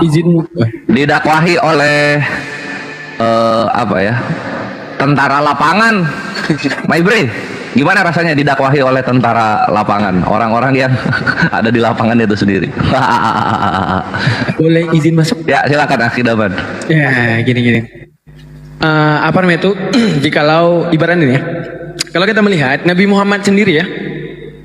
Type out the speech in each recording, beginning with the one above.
Izin didakwahi oleh apa ya, tentara lapangan. My brain, gimana rasanya didakwahi oleh tentara lapangan, orang-orang yang ada di lapangan itu sendiri? boleh izin masuk? Ya silakan Akidaman. Ya, gini. Apa namanya itu? Jikalau ibarat ini ya, kalau kita melihat Nabi Muhammad sendiri ya,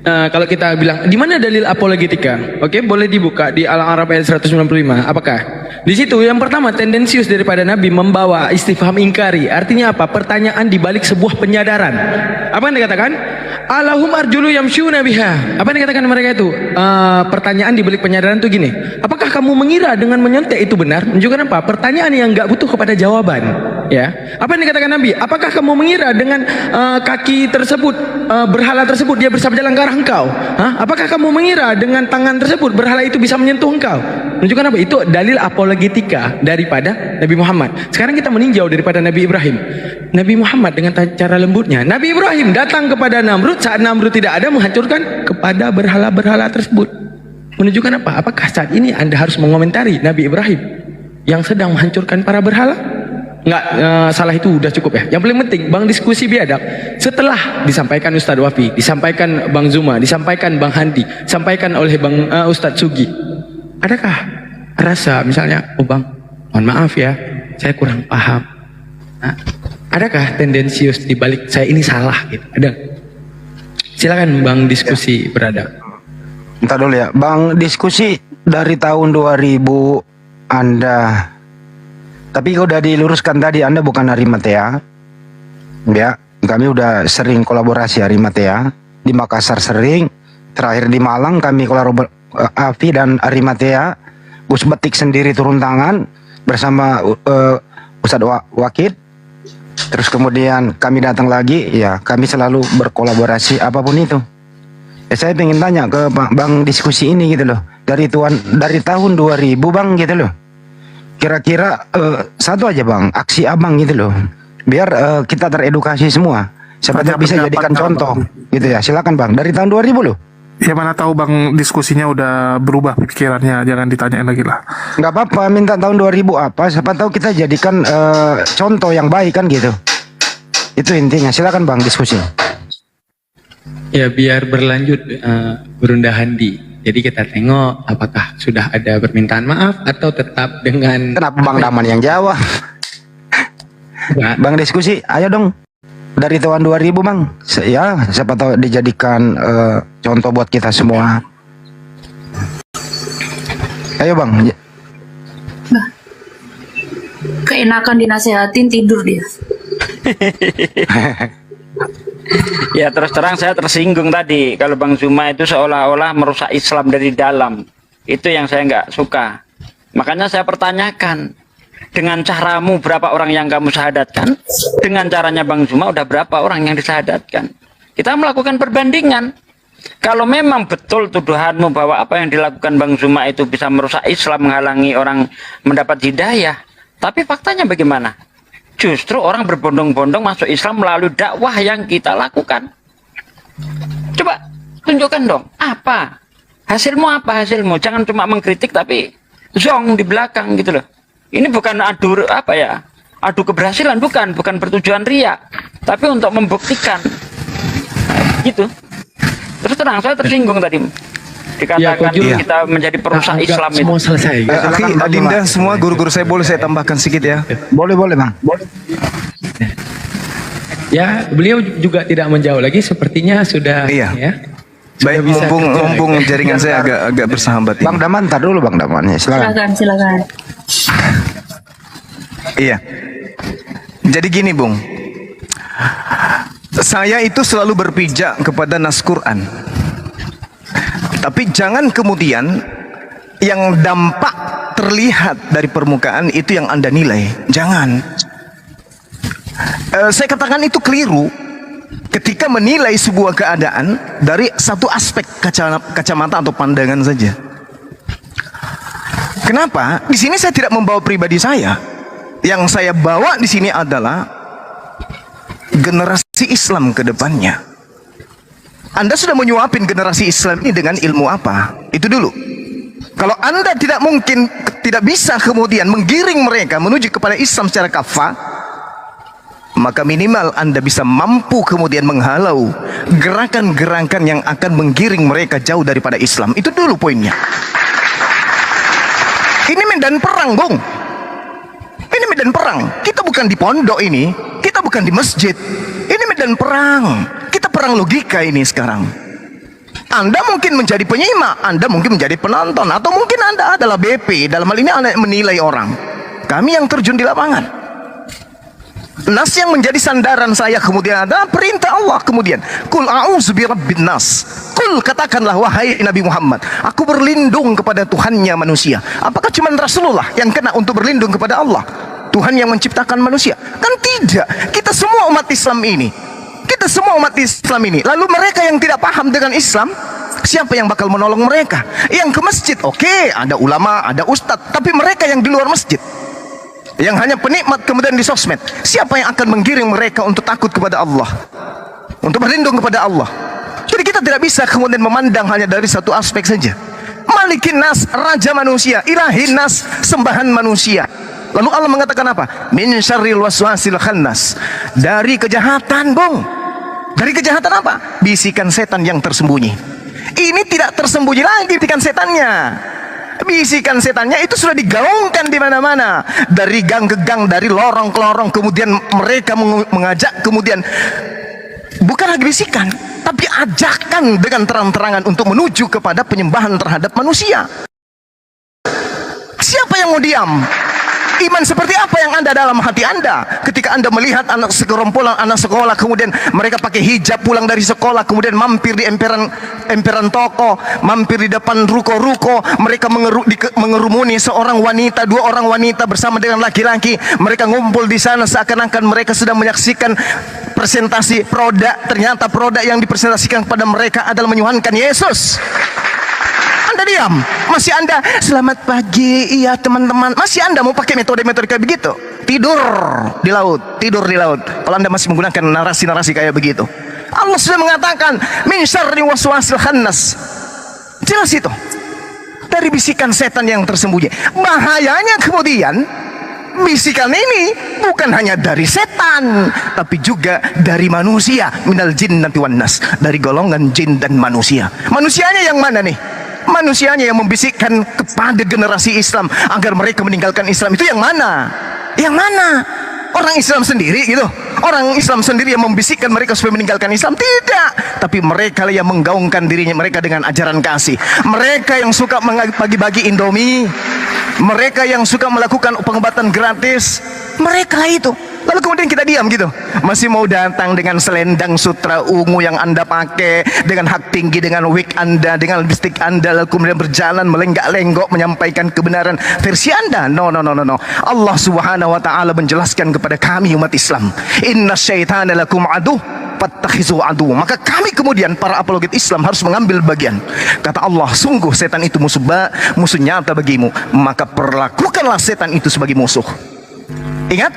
kalau kita bilang di mana dalil apologetika, oke, boleh dibuka di Al-A'raf ayat 195. Apakah di situ yang pertama tendensius daripada Nabi membawa istifham ingkari, artinya apa? Pertanyaan di balik sebuah penyadaran. Apa yang dikatakan? Alahum arjulu yamshuna biha. Apa yang dikatakan mereka itu? Pertanyaan di balik penyadaran itu gini. Apakah kamu mengira dengan menyontek itu benar? Menunjukkan apa? Pertanyaan yang nggak butuh kepada jawaban. Ya. Apa yang dikatakan Nabi? Apakah kamu mengira dengan kaki tersebut, berhala tersebut dia bisa berjalan ke arah engkau? Apakah kamu mengira dengan tangan tersebut berhala itu bisa menyentuh engkau? Menunjukkan apa? Itu dalil apologetika daripada Nabi Muhammad. Sekarang kita meninjau daripada Nabi Ibrahim. Nabi Muhammad dengan cara lembutnya. Nabi Ibrahim datang kepada Namrud saat Namrud tidak ada, menghancurkan kepada berhala-berhala tersebut. Menunjukkan apa? Apakah saat ini Anda harus mengomentari Nabi Ibrahim yang sedang menghancurkan para berhala? Enggak, salah itu udah cukup ya. Yang paling penting, Bang diskusi biadab. Setelah disampaikan Ustadz Wafi, disampaikan Bang Zuma, disampaikan Bang Handi, disampaikan oleh Bang Ustadz Sugi, adakah rasa misalnya, oh Bang, mohon maaf ya, saya kurang paham. Adakah tendensius di balik saya ini salah gitu? Ada? Silakan Bang diskusi beradab. Entar dulu ya, Bang, diskusi dari tahun 2000 Anda, tapi udah diluruskan tadi Anda bukan Arimatea. Ya, kami udah sering kolaborasi Arimatea di Makassar, sering terakhir di Malang kami kolaborasi Afi dan Arimatea. Gus Betik sendiri turun tangan bersama Ustadz Wakid. Terus kemudian kami datang lagi, ya kami selalu berkolaborasi apapun itu. Ya, saya pengen tanya ke Bang diskusi ini gitu loh, dari tahun 2000 Bang gitu loh. Kira-kira satu aja Bang, aksi Abang gitu loh, biar kita teredukasi semua, siapa tahu bisa jadikan contoh gitu ya. Silakan Bang, dari tahun 2000 loh. Ya mana tahu Bang diskusinya udah berubah pikirannya, jangan ditanyain lagi lah. Nggak apa-apa, minta tahun 2000 apa, siapa tahu kita jadikan contoh yang baik kan gitu. Itu intinya. Silakan Bang diskusi. Ya biar berlanjut Berunda Handi. Jadi kita tengok apakah sudah ada permintaan maaf atau tetap dengan. Kenapa Bang Daman yang jawab? Bang diskusi, ayo dong. Dari tahun 2000 Bang, ya siapa tahu dijadikan contoh buat kita semua. Ayo Bang. Bah, keenakan dinasehatin tidur dia. Ya terus terang saya tersinggung tadi kalau Bang Zuma itu seolah-olah merusak Islam dari dalam. Itu yang saya nggak suka. Makanya saya pertanyakan, dengan caramu berapa orang yang kamu syahadatkan? Dengan caranya Bang Zuma udah berapa orang yang disyahadatkan? Kita melakukan perbandingan. Kalau memang betul tuduhanmu bahwa apa yang dilakukan Bang Zuma itu bisa merusak Islam, menghalangi orang mendapat hidayah, tapi faktanya bagaimana? Justru orang berbondong-bondong masuk Islam melalui dakwah yang kita lakukan. Coba tunjukkan dong, apa hasilmu, apa hasilmu? Jangan cuma mengkritik tapi zong di belakang gitu loh. Ini bukan adu apa ya, adu keberhasilan, bukan bertujuan riak, tapi untuk membuktikan gitu. Terus terang saya tersinggung tadi dikatakan ya, kita menjadi perusak Islam itu. Semua selesai. Akhi, Adinda, semua guru-guru saya boleh saya tambahkan sedikit ya? Boleh Bang. Boleh. Ya, beliau juga tidak menjauh lagi, sepertinya sudah. Iya. Ya, Baik, bisa mumpung jaringan saya agak bersahabat ini. Bang Daman, tar dulu Bang Daman ya, silakan. Silakan. Iya. Jadi gini, Bung. Saya itu selalu berpijak kepada nas Quran. Tapi jangan kemudian yang dampak terlihat dari permukaan itu yang Anda nilai. Jangan. Saya katakan itu keliru ketika menilai sebuah keadaan dari satu aspek kacamata atau pandangan saja. Kenapa? Di sini saya tidak membawa pribadi saya. Yang saya bawa di sini adalah generasi Islam ke depannya. Anda sudah menyuapin generasi Islam ini dengan ilmu apa? Itu dulu. Kalau Anda tidak bisa kemudian menggiring mereka menuju kepada Islam secara kafah, maka minimal Anda bisa mampu kemudian menghalau gerakan-gerakan yang akan menggiring mereka jauh daripada Islam. Itu dulu poinnya. Ini medan perang, Bung. Ini medan perang. Kita bukan di pondok ini, kita bukan di masjid. Ini medan perang. Kita perang logika ini sekarang. Anda mungkin menjadi penyimak, Anda mungkin menjadi penonton, atau mungkin Anda adalah BP. Dalam hal ini Anda menilai orang. Kami yang terjun di lapangan. Nas yang menjadi sandaran saya kemudian adalah perintah Allah kemudian. Kul a'udzu birabbin nas. Kul, katakanlah wahai Nabi Muhammad, aku berlindung kepada Tuhannya manusia. Apakah cuma Rasulullah yang kena untuk berlindung kepada Allah? Tuhan yang menciptakan manusia? Kan tidak. Kita semua umat Islam ini. Kita semua umat Islam ini. Lalu mereka yang tidak paham dengan Islam, siapa yang bakal menolong mereka? Yang ke masjid, oke, ada ulama, ada ustadz. Tapi mereka yang di luar masjid, yang hanya penikmat kemudian di sosmed, siapa yang akan menggiring mereka untuk takut kepada Allah, untuk berlindung kepada Allah? Jadi kita tidak bisa kemudian memandang hanya dari satu aspek saja. Malikin nas, raja manusia, ilahin nas, sembahan manusia. Lalu Allah mengatakan apa? Min syarril waswasil khannas. Dari kejahatan, Bung. Dari kejahatan apa? Bisikan setan yang tersembunyi. Ini tidak tersembunyi lagi bisikan setannya. Bisikan setannya itu sudah digaungkan di mana-mana. Dari gang ke gang, dari lorong ke lorong. Kemudian mereka mengajak, kemudian bukan lagi bisikan, tapi ajakan dengan terang-terangan untuk menuju kepada penyembahan terhadap manusia. Siapa yang mau diam? Iman seperti apa yang ada dalam hati Anda ketika Anda melihat anak segerombolan anak sekolah kemudian mereka pakai hijab pulang dari sekolah, kemudian mampir di emperan toko, mampir di depan ruko-ruko, mereka mengerumuni seorang wanita, dua orang wanita bersama dengan laki-laki, mereka ngumpul di sana seakan-akan mereka sedang menyaksikan presentasi produk. Ternyata produk yang dipresentasikan kepada mereka adalah menyuhankan Yesus. Anda diam, masih Anda selamat pagi, iya teman-teman, masih Anda mau pakai metode-metode kayak begitu? Tidur di laut, tidur di laut. Kalau Anda masih menggunakan narasi-narasi kayak begitu, Allah sudah mengatakan min syarri waswasil khannas. Jelas itu, dari bisikan setan yang tersembunyi. Bahayanya kemudian bisikan ini bukan hanya dari setan, tapi juga dari manusia. Minal jinnati wan nas, dari golongan jin dan manusia. Manusianya yang mana nih? Manusianya yang membisikkan kepada generasi Islam agar mereka meninggalkan Islam itu yang mana? Yang mana? Orang Islam sendiri gitu? Orang Islam sendiri yang membisikkan mereka supaya meninggalkan Islam? Tidak. Tapi mereka yang menggaungkan dirinya mereka dengan ajaran kasih. Mereka yang suka bagi-bagi Indomie. Mereka yang suka melakukan pengobatan gratis. Mereka itu. Lalu kemudian kita diam gitu, masih mau datang dengan selendang sutra ungu yang Anda pakai, dengan hak tinggi, dengan wig Anda, dengan lipstick Anda, lalu kemudian berjalan melenggak-lenggok menyampaikan kebenaran versi Anda. No. Allah subhanahu wa ta'ala menjelaskan kepada kami umat Islam, inna syaitana lakum aduh fattakhizu adu. Maka kami kemudian para apologet Islam harus mengambil bagian. Kata Allah, sungguh setan itu musuh nyata bagimu, maka perlakukanlah setan itu sebagai musuh. Ingat,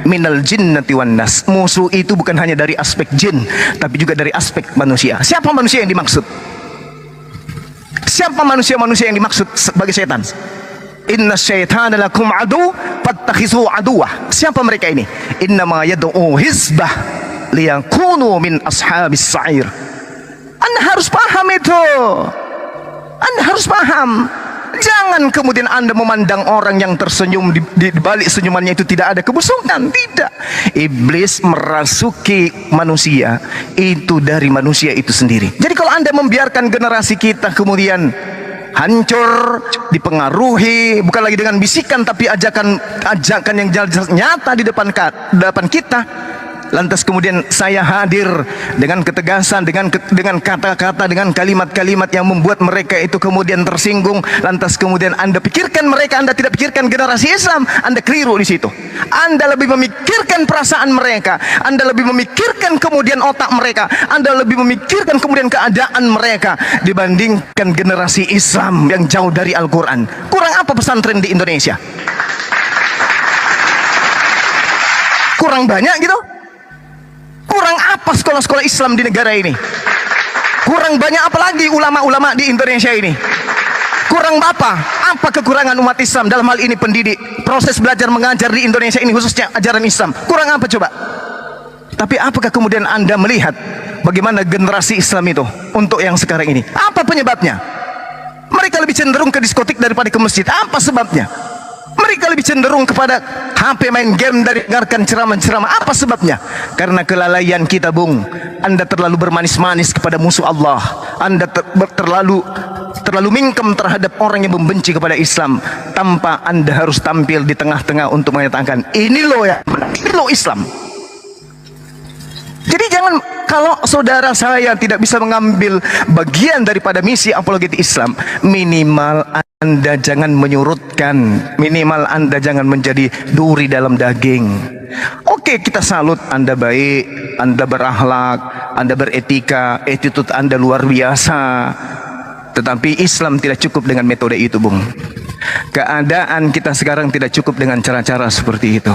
minal jinnati wan nas. Musuh itu bukan hanya dari aspek jin, tapi juga dari aspek manusia. Siapa manusia yang dimaksud? Siapa manusia-manusia yang dimaksud sebagai setan? Inna syaitana lakum adu fattakhizu aduwah. Siapa mereka ini? Innama yad'u hizbah liyakunu min ashabis sa'ir. Anda harus paham itu. Anda harus paham. Jangan kemudian Anda memandang orang yang tersenyum di balik senyumannya itu tidak ada kebusukan. Tidak. Iblis merasuki manusia itu dari manusia itu sendiri. Jadi kalau Anda membiarkan generasi kita kemudian hancur, dipengaruhi bukan lagi dengan bisikan tapi ajakan yang jelas nyata di depan kita, lantas kemudian saya hadir dengan ketegasan, dengan kata-kata, dengan kalimat-kalimat yang membuat mereka itu kemudian tersinggung. Lantas kemudian Anda pikirkan mereka, Anda tidak pikirkan generasi Islam. Anda keliru di situ. Anda lebih memikirkan perasaan mereka, Anda lebih memikirkan kemudian otak mereka, Anda lebih memikirkan kemudian keadaan mereka dibandingkan generasi Islam yang jauh dari Al-Quran. Kurang apa pesantren di Indonesia? Kurang banyak gitu? Kurang apa sekolah-sekolah Islam di negara ini? Kurang banyak apa lagi ulama-ulama di Indonesia ini? Kurang apa? Apa kekurangan umat Islam dalam hal ini pendidik? Proses belajar mengajar di Indonesia ini khususnya ajaran Islam. Kurang apa coba? Tapi apakah kemudian Anda melihat bagaimana generasi Islam itu untuk yang sekarang ini? Apa penyebabnya? Mereka lebih cenderung ke diskotik daripada ke masjid. Apa sebabnya? Mereka lebih cenderung kepada HP main game dari dengarkan ceramah-ceramah. Apa sebabnya? Karena kelalaian kita, Bung. Anda terlalu bermanis-manis kepada musuh Allah. Anda terlalu mingkem terhadap orang yang membenci kepada Islam, tanpa Anda harus tampil di tengah-tengah untuk menyatakan ini loh ya, ini loh Islam. Jadi jangan, kalau saudara saya tidak bisa mengambil bagian daripada misi apologetik Islam, minimal Anda jangan menyurutkan, minimal Anda jangan menjadi duri dalam daging. Oke, kita salut Anda baik, Anda berakhlak, Anda beretika, attitude Anda luar biasa. Tetapi Islam tidak cukup dengan metode itu, Bung. Keadaan kita sekarang tidak cukup dengan cara-cara seperti itu.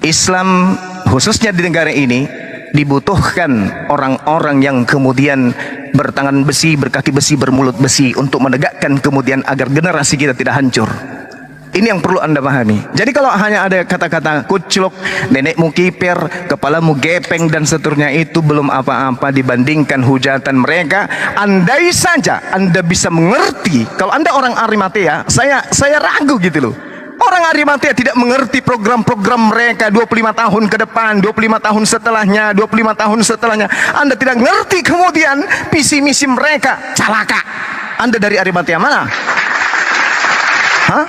Islam khususnya di negara ini dibutuhkan orang-orang yang kemudian bertangan besi, berkaki besi, bermulut besi untuk menegakkan kemudian agar generasi kita tidak hancur. Ini yang perlu Anda pahami. Jadi kalau hanya ada kata-kata kucluk, nenekmu kiper, kepalamu gepeng dan seterusnya, itu belum apa-apa dibandingkan hujatan mereka. Andai saja Anda bisa mengerti, kalau Anda orang Arimatea, saya ragu gitu loh. Orang Arimatea tidak mengerti program-program mereka 25 tahun ke depan, 25 tahun setelahnya, 25 tahun setelahnya. Anda tidak mengerti kemudian visi misi mereka. Celaka. Anda dari Arimatea mana? Hah?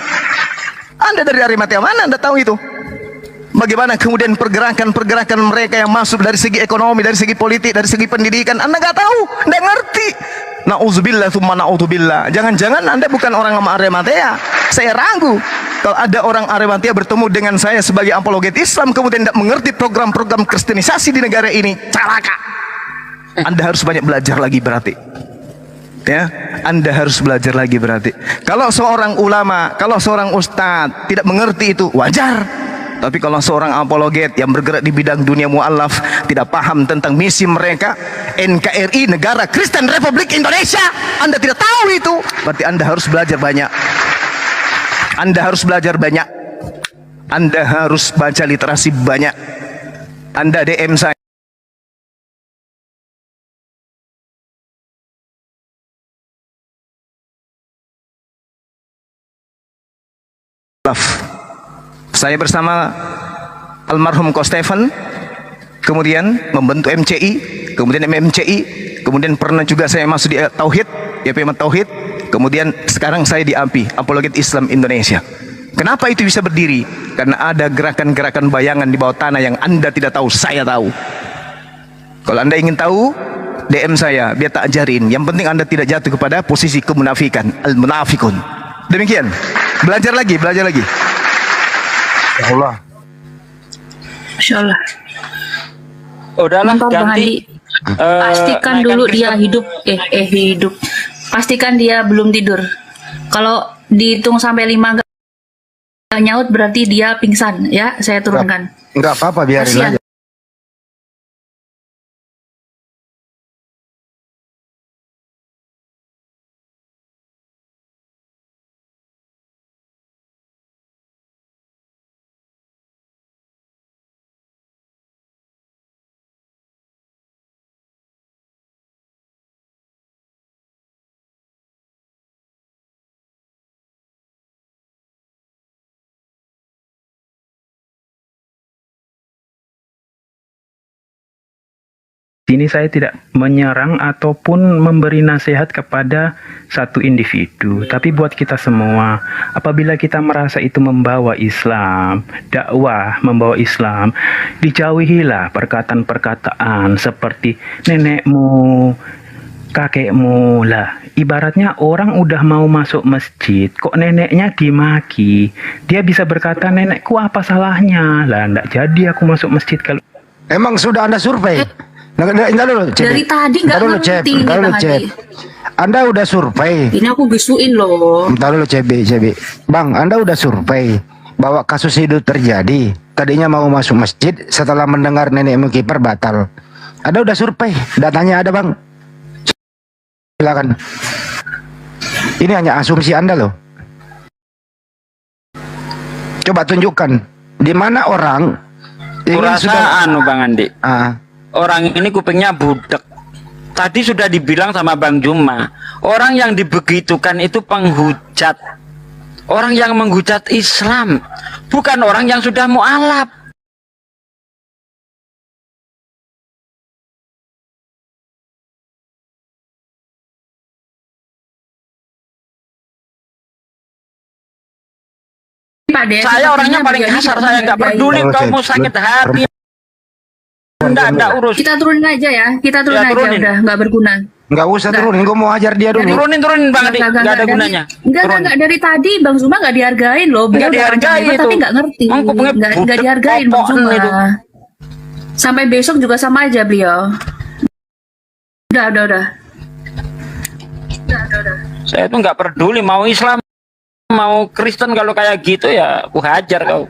Anda dari Arimatea mana? Anda tahu itu? Bagaimana kemudian pergerakan-pergerakan mereka yang masuk dari segi ekonomi, dari segi politik, dari segi pendidikan? Anda nggak tahu, nggak ngerti. Na'udzubillah tsumma na'udzubillah. Jangan-jangan Anda bukan orang Arimatea. Saya ragu kalau ada orang Arimatea bertemu dengan saya sebagai apologet Islam kemudian tidak mengerti program-program kristenisasi di negara ini. Celaka. Anda harus banyak belajar lagi berarti. Ya, Anda harus belajar lagi berarti. Kalau seorang ulama, kalau seorang ustadz tidak mengerti itu, wajar. Tapi kalau seorang apologet yang bergerak di bidang dunia mu'alaf tidak paham tentang misi mereka, NKRI, Negara Kristen Republik Indonesia, Anda tidak tahu itu, berarti Anda harus belajar banyak. Anda harus belajar banyak. Anda harus baca literasi banyak. Anda DM saya. Saya bersama almarhum Ko Stephen, kemudian membentuk MCI, kemudian MMCI, kemudian pernah juga saya masuk di Tauhid, YPM Tauhid, kemudian sekarang saya di API, Apologet Islam Indonesia. Kenapa itu bisa berdiri? Karena ada gerakan-gerakan bayangan di bawah tanah yang Anda tidak tahu, saya tahu. Kalau Anda ingin tahu, DM saya, biar tak ajarin. Yang penting Anda tidak jatuh kepada posisi kemunafikan, al-munafikun. Demikian. Belajar lagi, belajar lagi. Ya Allah. Masya Allah. Udahlah, Mantap, Bang ganti. Andi. Pastikan naikkan dulu Kristen. dia hidup. Hidup. Pastikan dia belum tidur. Kalau dihitung sampai 5 nggak nyaut berarti dia pingsan. Ya, saya turunkan. Enggak apa-apa, biarin Kasihan. aja. Sini saya tidak menyerang ataupun memberi nasihat kepada satu individu, tapi buat kita semua, apabila kita merasa itu membawa Islam, dakwah membawa Islam, dijauhilah perkataan-perkataan seperti nenekmu, kakekmu lah. Ibaratnya orang udah mau masuk masjid, kok neneknya dimaki, dia bisa berkata, nenekku apa salahnya? Lah, ndak jadi aku masuk masjid kalau... Emang sudah Anda survei? Nggak dulu, Cep. Dari tadi nggak Ntar dulu, Cep. ngerti ini, Ntar dulu, Bang Cep. Andi. Anda udah survei. Ini aku bisuin loh. Ntar dulu, CB. Bang, Anda udah survei bahwa kasus itu terjadi. Tadinya mau masuk masjid, setelah mendengar nenekmu kiper batal. Anda udah survei, datanya ada, Bang. Silakan. Ini hanya asumsi Anda loh. Coba tunjukkan di mana orang ini Kurasa anu Bang Andi. Ah, Orang ini kupingnya budek. Tadi sudah dibilang sama Bang Juma, orang yang dibegitukan itu penghujat. Orang yang menghujat Islam, bukan orang yang sudah mualaf. Pak De, Saya orangnya paling beliau ini kasar, tidak saya nggak menghargai. peduli Oke, kau mau sakit hati. Enggak urus. Kita turunin aja ya, kita turunin Ya, aja turunin. udah, nggak berguna. nggak usah Nggak. turunin, gue mau ajar dia dulu. Turunin Bang Andi, nggak ada gunanya. Enggak, dari tadi Bang Zuma nggak dihargain loh. Beliau Nggak udah dihargai panjang lebar, itu. tapi nggak ngerti. Emang kupingnya Nggak budek, dihargain Bang popoan Zuma. itu. Sampai besok juga sama aja beliau. Udah. Saya tuh nggak peduli mau Islam, mau Kristen, kalau kayak gitu ya aku hajar kau.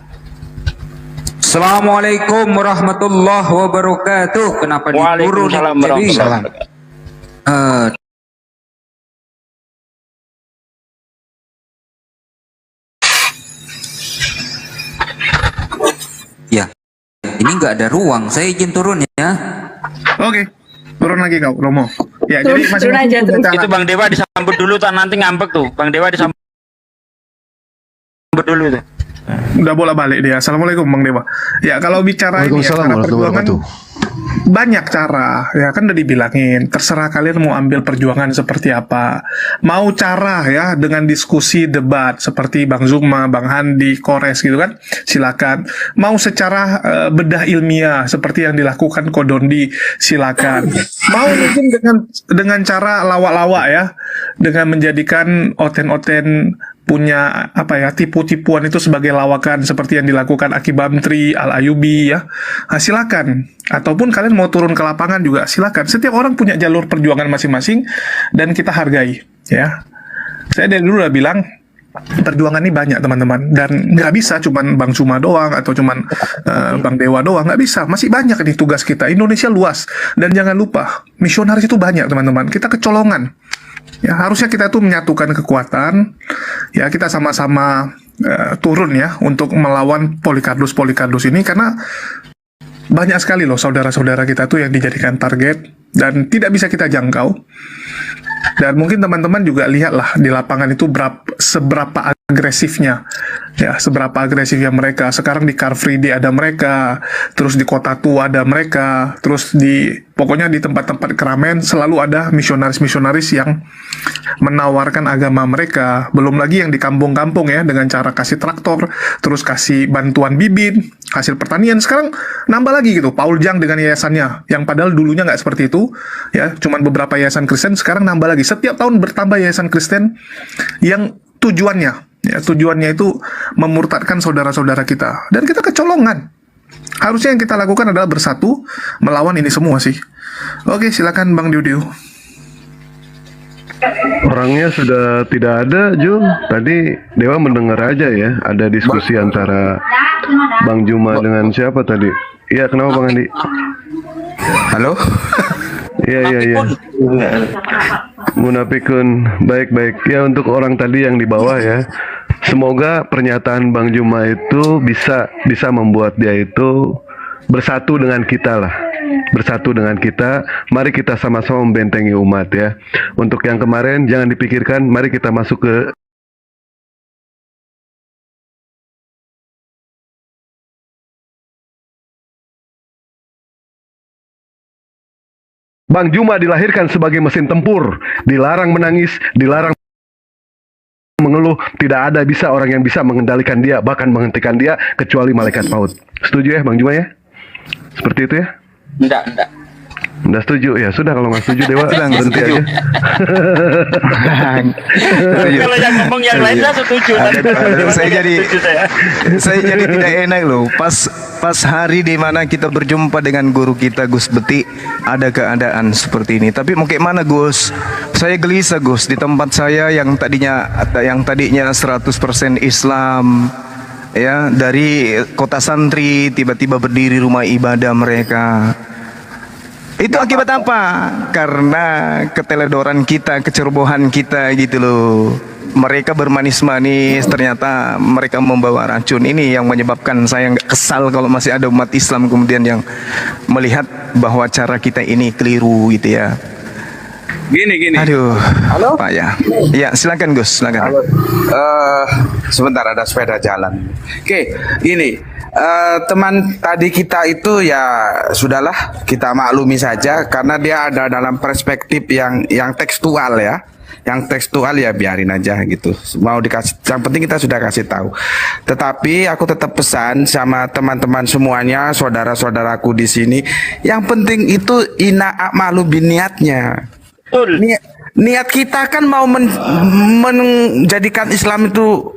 Assalamualaikum warahmatullahi wabarakatuh. Kenapa diturun? Waalaikumsalam Jadi, warahmatullahi wabarakatuh. eh, ya, ini nggak ada ruang. Saya izin turun ya. Oke, turun lagi kau, Romo. Ya, Turun- jadi turun aja, punya turun. cara. Itu Bang Dewa disambut dulu tuh, nanti ngambek tuh. Bang Dewa disambut dulu tuh. Udah bolak-balik dia. Assalamualaikum Bang Dewa. Ya, kalau bicara ini ya, Waalaikumsalam cara warahmatullahi perjuangan wabarakatuh. banyak cara. Ya kan udah dibilangin, terserah kalian mau ambil perjuangan seperti apa. Mau cara ya dengan diskusi debat seperti Bang Zuma, Bang Handi, Kores gitu kan. Silakan. Mau secara bedah ilmiah seperti yang dilakukan Kodondi, silakan. Mau mungkin dengan cara lawak-lawak ya, dengan menjadikan oten-oten punya apa ya, tipu-tipuan itu sebagai lawakan seperti yang dilakukan Aki Bamtri, Al Ayubi ya. Nah, silakan. Ataupun kalian mau turun ke lapangan juga silakan. Setiap orang punya jalur perjuangan masing-masing dan kita hargai ya. Saya dari dulu udah bilang perjuangan ini banyak teman-teman, dan nggak bisa cuman Bang Zuma doang atau cuman Bang Dewa doang, nggak bisa. Masih banyak nih tugas kita. Indonesia luas, dan jangan lupa misionaris itu banyak teman-teman. Kita kecolongan. Ya, harusnya kita tuh menyatukan kekuatan, ya kita sama-sama turun ya untuk melawan Polikarpus ini, karena banyak sekali loh saudara-saudara kita tuh yang dijadikan target dan tidak bisa kita jangkau. Dan mungkin teman-teman juga lihatlah di lapangan itu seberapa agresifnya, ya seberapa agresifnya mereka. Sekarang di Car Free Day ada mereka, terus di Kota Tua ada mereka, terus pokoknya di tempat-tempat keramaian selalu ada misionaris-misionaris yang menawarkan agama mereka. Belum lagi yang di kampung-kampung ya, dengan cara kasih traktor, terus kasih bantuan bibit, hasil pertanian. Sekarang nambah lagi gitu, Paul Jang dengan yayasannya, yang padahal dulunya nggak seperti itu, ya cuman beberapa yayasan Kristen, sekarang nambah lagi. Setiap tahun bertambah yayasan Kristen yang tujuannya itu memurtadkan saudara-saudara kita, dan kita kecolongan. Harusnya yang kita lakukan adalah bersatu melawan ini semua sih. Oke, silakan Bang Diu. Orangnya sudah tidak ada, Jul. Tadi Dewa mendengar aja ya, ada diskusi antara Bang Juma dengan siapa tadi? Iya, kenapa Bang Andi? Halo? Iya. Munafikun, baik. Ya, untuk orang tadi yang di bawah ya, semoga pernyataan Bang Juma itu bisa membuat dia itu bersatu dengan kita lah. Bersatu dengan kita, mari kita sama-sama membentengi umat ya. Untuk yang kemarin jangan dipikirkan, mari kita masuk ke Bang Juma dilahirkan sebagai mesin tempur, dilarang menangis, dilarang mengeluh, tidak ada bisa orang yang bisa mengendalikan dia, bahkan menghentikan dia, kecuali malaikat maut. Setuju ya Bang Juma ya? Seperti itu ya? Enggak. Nggak setuju ya, sudah kalau nggak setuju Dewa berhenti aja. Kalau yang ngomong yang lain saya setuju. Saya jadi tidak enak loh. Pas hari di mana kita berjumpa dengan guru kita Gus Beti, ada keadaan seperti ini. Tapi mau kayak mana Gus? Saya gelisah Gus, di tempat saya yang tadinya 100% Islam, ya dari kota santri tiba-tiba berdiri rumah ibadah mereka. Itu akibat apa? Karena keteledoran kita, kecerobohan kita gitu loh. Mereka bermanis-manis, ternyata mereka membawa racun. Ini yang menyebabkan saya nggak kesal kalau masih ada umat Islam kemudian yang melihat bahwa cara kita ini keliru gitu ya. Gini. Aduh, Halo? Pak ya. Ya, silakan Gus, silakan. Sebentar ada sepeda jalan. Oke, gini. Teman tadi kita itu ya sudahlah kita maklumi saja karena dia ada dalam perspektif yang tekstual ya. Yang tekstual ya biarin aja gitu. Mau dikasih, yang penting kita sudah kasih tahu. Tetapi aku tetap pesan sama teman-teman semuanya, saudara-saudaraku di sini, yang penting itu ina a'malu biniatnya. Niat kita kan mau menjadikan Islam itu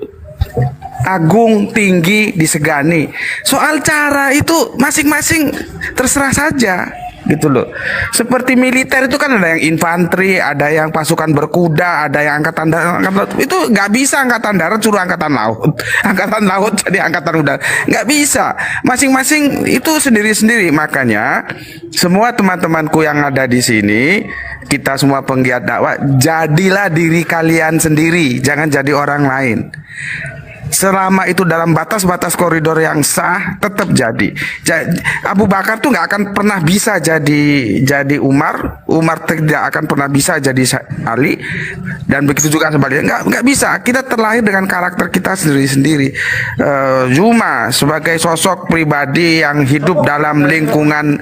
agung, tinggi, disegani. Soal cara itu masing-masing terserah saja gitu loh. Seperti militer itu kan ada yang infanteri, ada yang pasukan berkuda, ada yang angkatan darat. Itu nggak bisa angkatan darat suruh angkatan laut, angkatan laut jadi angkatan udara, nggak bisa. Masing-masing itu sendiri-sendiri. Makanya semua teman-temanku yang ada di sini, kita semua penggiat dakwah, jadilah diri kalian sendiri, jangan jadi orang lain. Selama itu dalam batas-batas koridor yang sah, tetap jadi. Abu Bakar tuh nggak akan pernah bisa jadi Umar tidak akan pernah bisa jadi Ali, dan begitu juga sebaliknya. Nggak bisa. Kita terlahir dengan karakter kita sendiri-sendiri. Zuma sebagai sosok pribadi yang hidup dalam lingkungan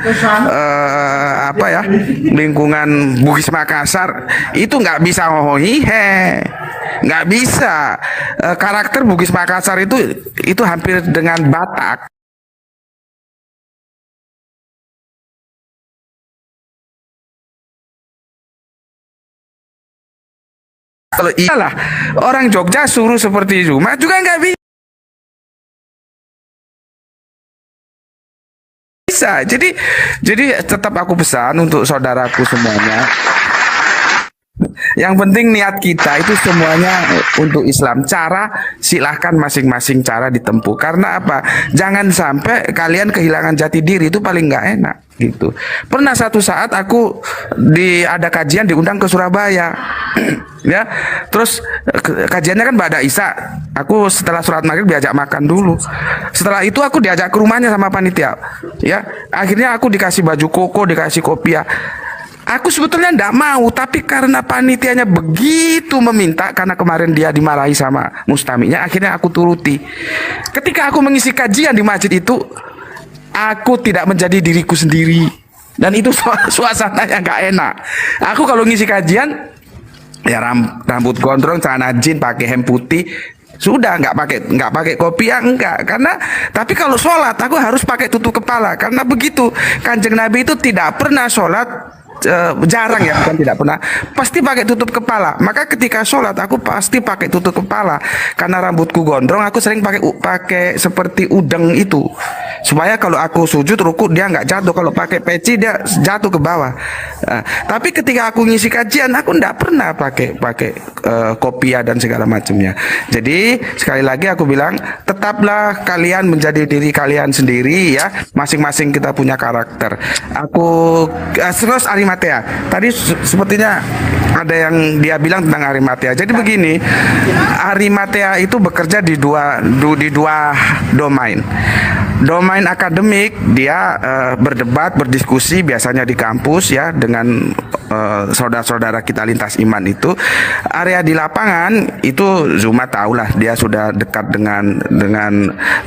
lingkungan Bugis Makassar, itu nggak bisa ngohihe. Nggak bisa. Karakter Bugis Makassar itu hampir dengan Batak. Kalau iyalah orang Jogja suruh seperti Zuma juga nggak bisa. Jadi tetap aku pesan untuk saudaraku semuanya. Yang penting niat kita itu semuanya untuk Islam. Cara silahkan masing-masing cara ditempuh. Karena apa? Jangan sampai kalian kehilangan jati diri, itu paling nggak enak gitu. Pernah satu saat aku ada kajian diundang ke Surabaya, ya. Terus kajiannya kan Ba'da Isya. Aku setelah sholat maghrib diajak makan dulu. Setelah itu aku diajak ke rumahnya sama panitia, ya. Akhirnya aku dikasih baju koko, dikasih kopiah. Aku sebetulnya enggak mau, tapi karena panitianya begitu meminta, karena kemarin dia dimarahi sama mustaminya, akhirnya aku turuti. Ketika aku mengisi kajian di masjid itu, aku tidak menjadi diriku sendiri, dan itu suasananya nggak enak. Aku kalau ngisi kajian, ya rambut gondrong, celana jin, pakai hem putih, sudah nggak pakai kopiah, enggak. Karena tapi kalau sholat aku harus pakai tutup kepala, karena begitu Kanjeng Nabi itu tidak pernah sholat. Jarang ya, bukan tidak pernah, pasti pakai tutup kepala. Maka ketika sholat aku pasti pakai tutup kepala, karena rambutku gondrong. Aku sering pakai seperti udeng itu, supaya kalau aku sujud ruku dia nggak jatuh. Kalau pakai peci dia jatuh ke bawah. Tapi ketika aku ngisi kajian, aku nggak pernah pakai kopiah dan segala macamnya. Jadi sekali lagi aku bilang, tetaplah kalian menjadi diri kalian sendiri ya. Masing-masing kita punya karakter. Aku terus Arimatea. Tadi sepertinya ada yang dia bilang tentang Arimatea. Jadi begini, Arimatea itu bekerja di dua domain. Domain akademik, dia berdebat, berdiskusi biasanya di kampus ya dengan saudara-saudara kita lintas iman itu. Area di lapangan itu Zuma tahulah, dia sudah dekat dengan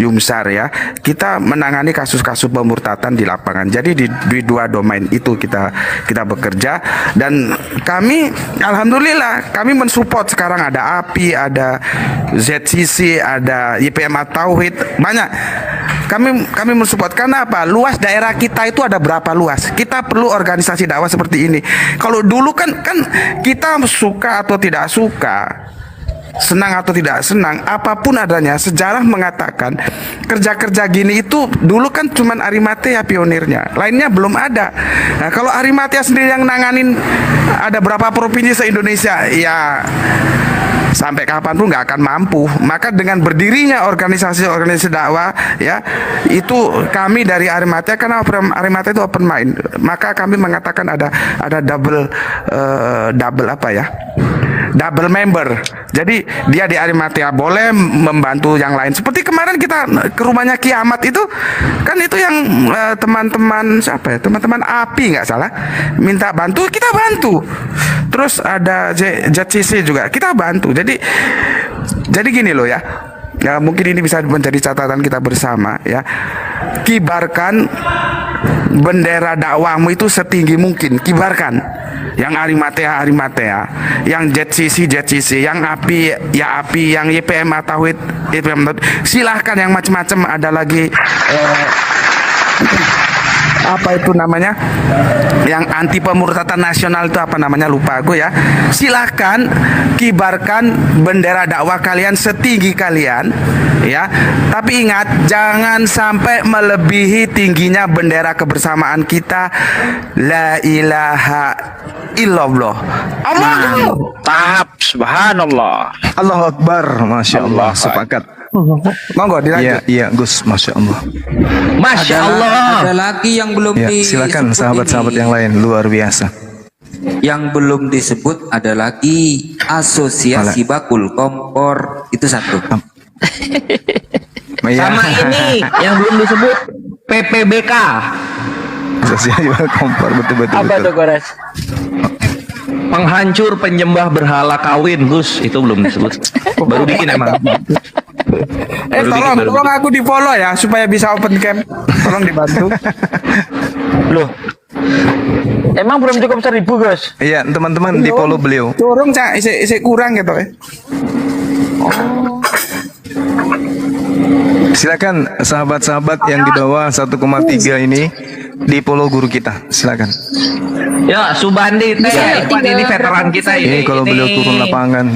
Yumsar ya. Kita menangani kasus-kasus pemurtatan di lapangan. Jadi di dua domain itu kita bekerja, dan kami alhamdulillah kami mensupport. Sekarang ada API, ada ZCC, ada YPMA Tauhid, banyak. Kami mensupport. Karena apa? Luas daerah kita itu ada berapa luas? Kita perlu organisasi dakwah seperti ini. Kalau dulu kan kita suka atau tidak suka, senang atau tidak senang, apapun adanya, sejarah mengatakan kerja-kerja gini itu dulu kan cuman Arimatea pionirnya, lainnya belum ada. Nah, kalau Arimatea sendiri yang nanganin ada berapa provinsi se-Indonesia, ya sampai kapanpun nggak akan mampu. Maka dengan berdirinya organisasi-organisasi dakwah, ya, itu kami dari Arimatea, karena Arimatea itu open mind, maka kami mengatakan ada double apa ya? Double member. Jadi dia di Arimatea boleh membantu yang lain. Seperti kemarin kita ke rumahnya Kiamat itu, kan itu yang teman-teman siapa ya? Teman-teman API nggak salah, minta bantu, kita bantu. Terus ada JCC juga, kita bantu. Jadi gini loh ya. Ya mungkin ini bisa menjadi catatan kita bersama ya. Kibarkan bendera dakwahmu itu setinggi mungkin, kibarkan. Yang Arimatea, yang ZCC, yang API, ya API, yang YPM Tauhid, silahkan yang macam-macam. Ada lagi apa itu namanya, yang anti pemurtadan nasional itu apa namanya, lupa aku ya. Silahkan kibarkan bendera dakwah kalian setinggi kalian ya, tapi ingat jangan sampai melebihi tingginya bendera kebersamaan kita, la ilaha illallah. Mantap, subhanallah. Allahu Akbar, Masya Allah, sepakat. Monggo dilanjut. Iya Gus, Masya Allah. Masya Allah. Ada lagi yang belum Ya, disebut silakan sahabat-sahabat ini. yang lain, luar biasa. Yang belum disebut ada lagi asosiasi bakul kompor, itu satu. Iya. Sama ini yang belum disebut PPBK. Asosiasi kompor, betul. Apa tuh Gores? Penghancur penyembah berhala kawin, Gus. Itu belum disebut. Baru bikin emang. Tolong aku di follow ya supaya bisa open cam. Tolong dibantu. Loh, emang belum cukup 1.000 Gus? Iya, teman-teman di follow beliau. Turun cak, isi kurang gitu ya. Silakan sahabat-sahabat yang di bawah 1,3 ini di follow guru kita. Silakan. Ya, Subandi teh, ini veteran kita ini. Ini kalau beliau turun lapangan.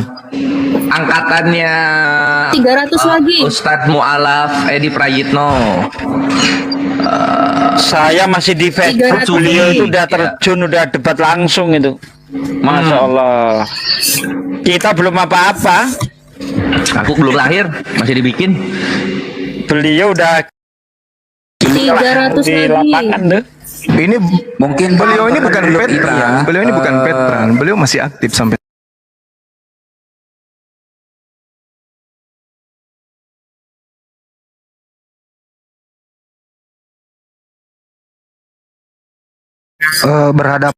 Angkatannya 300 lagi. Ustadz Mu'alaf Edi Prayitno. Saya masih di Facebook, 300 beliau itu udah terjun, udah debat langsung itu. Masya Allah. Kita belum apa-apa. Aku belum lahir, masih dibikin. Beliau udah 300 di lagi. lapangan tuh. Ini Mungkin beliau ini bukan penduduk itu veteran. ya, Beliau ini bukan veteran. Beliau masih aktif sampai berhadapan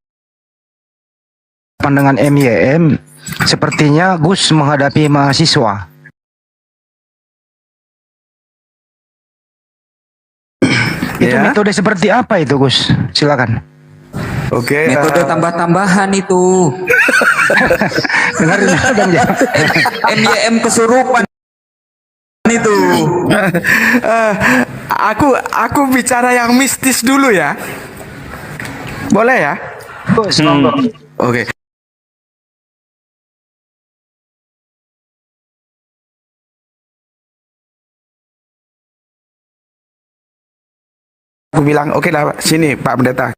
dengan MYM. Sepertinya Gus menghadapi mahasiswa. Itu metode seperti apa itu, Gus? Silakan. Oke. metode tambah-tambahan itu. Dengarin dan ya. MYM kesurupan itu. Aku bicara yang mistis dulu ya. Boleh ya? Oke. Aku bilang, oke lah, sini Pak Pendeta.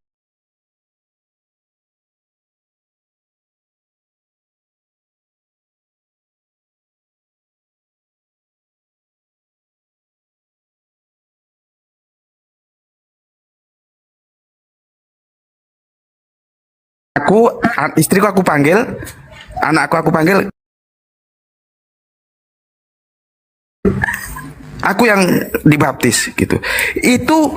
Istriku aku panggil, anakku aku panggil. Aku yang dibaptis gitu. Itu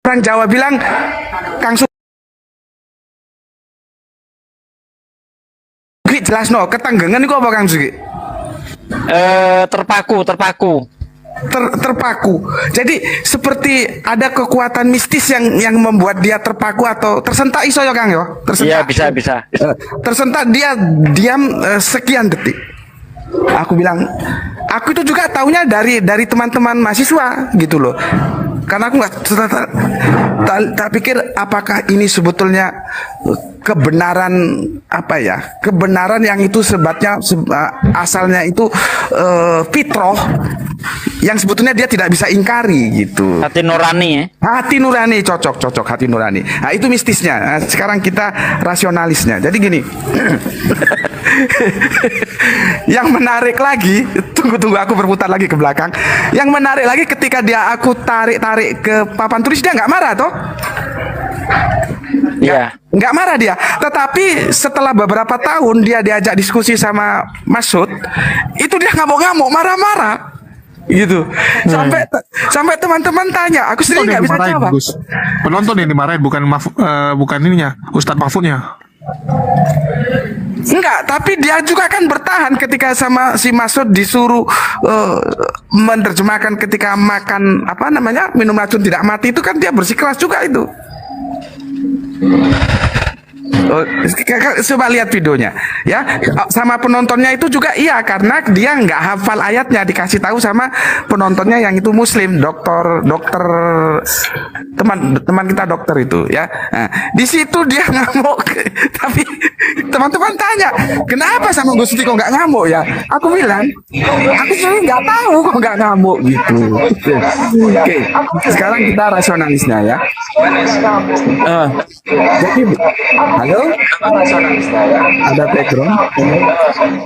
orang Jawa bilang, Kang Sugi jelas no, ketanggengan itu apa Kang Sugi? Terpaku. Terpaku. Jadi seperti ada kekuatan mistis yang membuat dia terpaku atau tersentak iso ya Kang yo? Iya, Tersentak. bisa. Tersentak, dia diam sekian detik. Aku bilang, aku itu juga taunya dari teman-teman mahasiswa gitu loh. Karena aku nggak tak pikir apakah ini sebetulnya kebenaran apa ya? Kebenaran yang itu asalnya itu fitrah yang sebetulnya dia tidak bisa ingkari gitu. Hati nurani ya. Hati nurani, cocok hati nurani. Nah, itu mistisnya. Nah, sekarang kita rasionalisnya. Jadi gini. Yang menarik lagi, tunggu aku berputar lagi ke belakang. Yang menarik lagi ketika aku tarik ke papan tulis, dia nggak marah toh? Iya. Nggak marah dia. Tetapi setelah beberapa tahun dia diajak diskusi sama Masud, itu dia ngamuk-ngamuk, marah-marah. Gitu. Sampai teman-teman tanya, aku sendiri nggak bisa jawab. Penonton yang dimarahin, bukan ininya, Ustadz Mahfudnya. Enggak, tapi dia juga kan bertahan ketika sama si Masud disuruh menerjemahkan ketika makan minum racun tidak mati, itu kan dia bersikeras juga itu. Coba lihat videonya ya, sama penontonnya itu juga iya, karena dia nggak hafal ayatnya, dikasih tahu sama penontonnya yang itu muslim, dokter teman kita dokter itu ya. Nah, di situ dia ngamuk. Tapi teman-teman tanya, kenapa sama Gus Tiko nggak ngamuk ya? Aku bilang, aku sendiri nggak tahu kok nggak ngamuk gitu. Oke, sekarang kita rasionalisnya ya. Jadi halo, ada background.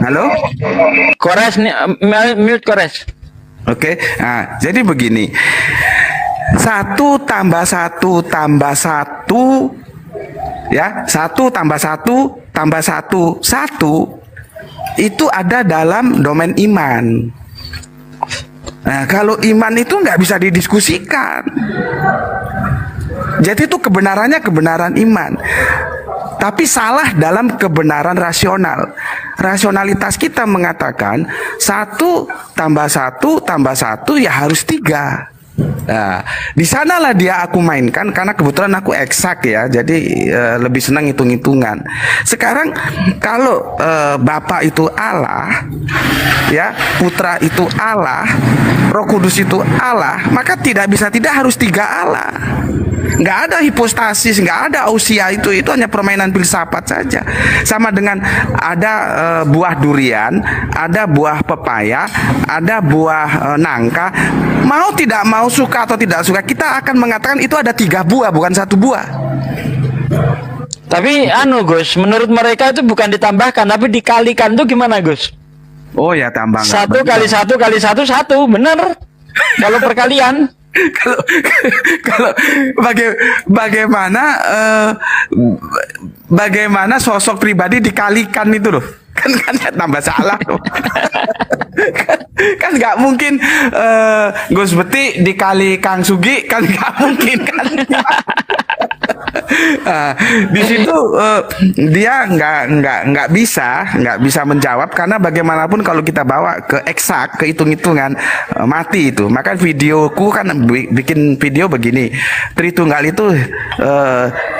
Halo, Kores nih, mute Kores. Oke, nah jadi begini, 1 tambah 1 tambah 1 ya, 1 tambah 1 tambah 1 itu ada dalam domain iman. Nah, kalau iman itu nggak bisa didiskusikan. Jadi itu kebenarannya kebenaran iman, tapi salah dalam kebenaran rasional. Rasionalitas kita mengatakan 1 tambah 1 tambah 1 ya harus 3. Nah, di sanalah dia aku mainkan, karena kebetulan aku eksak ya, jadi lebih senang hitung-hitungan. Sekarang kalau Bapa itu Allah, ya, Putra itu Allah, Roh Kudus itu Allah, maka tidak harus 3 Allah. Nggak ada hipostasis, nggak ada ausia, itu hanya permainan filsafat saja. Sama dengan ada buah durian, ada buah pepaya, ada buah nangka. Mau tidak mau, suka atau tidak suka, kita akan mengatakan itu ada 3 buah, bukan 1 buah. Tapi Gus, menurut mereka itu bukan ditambahkan tapi dikalikan, tuh gimana Gus? Oh ya, tambah 1 kali 1 kali 1 1, bener. Kalau perkalian kalau bagaimana sosok pribadi dikalikan itu loh, kan tambah salah loh. kan nggak mungkin Gus Beti dikali Kang Sugi, kan nggak mungkin kan. Di situ dia nggak bisa menjawab, karena bagaimanapun kalau kita bawa ke eksak, ke hitung-hitungan, mati itu. Maka videoku kan bikin video begini, Tritunggal itu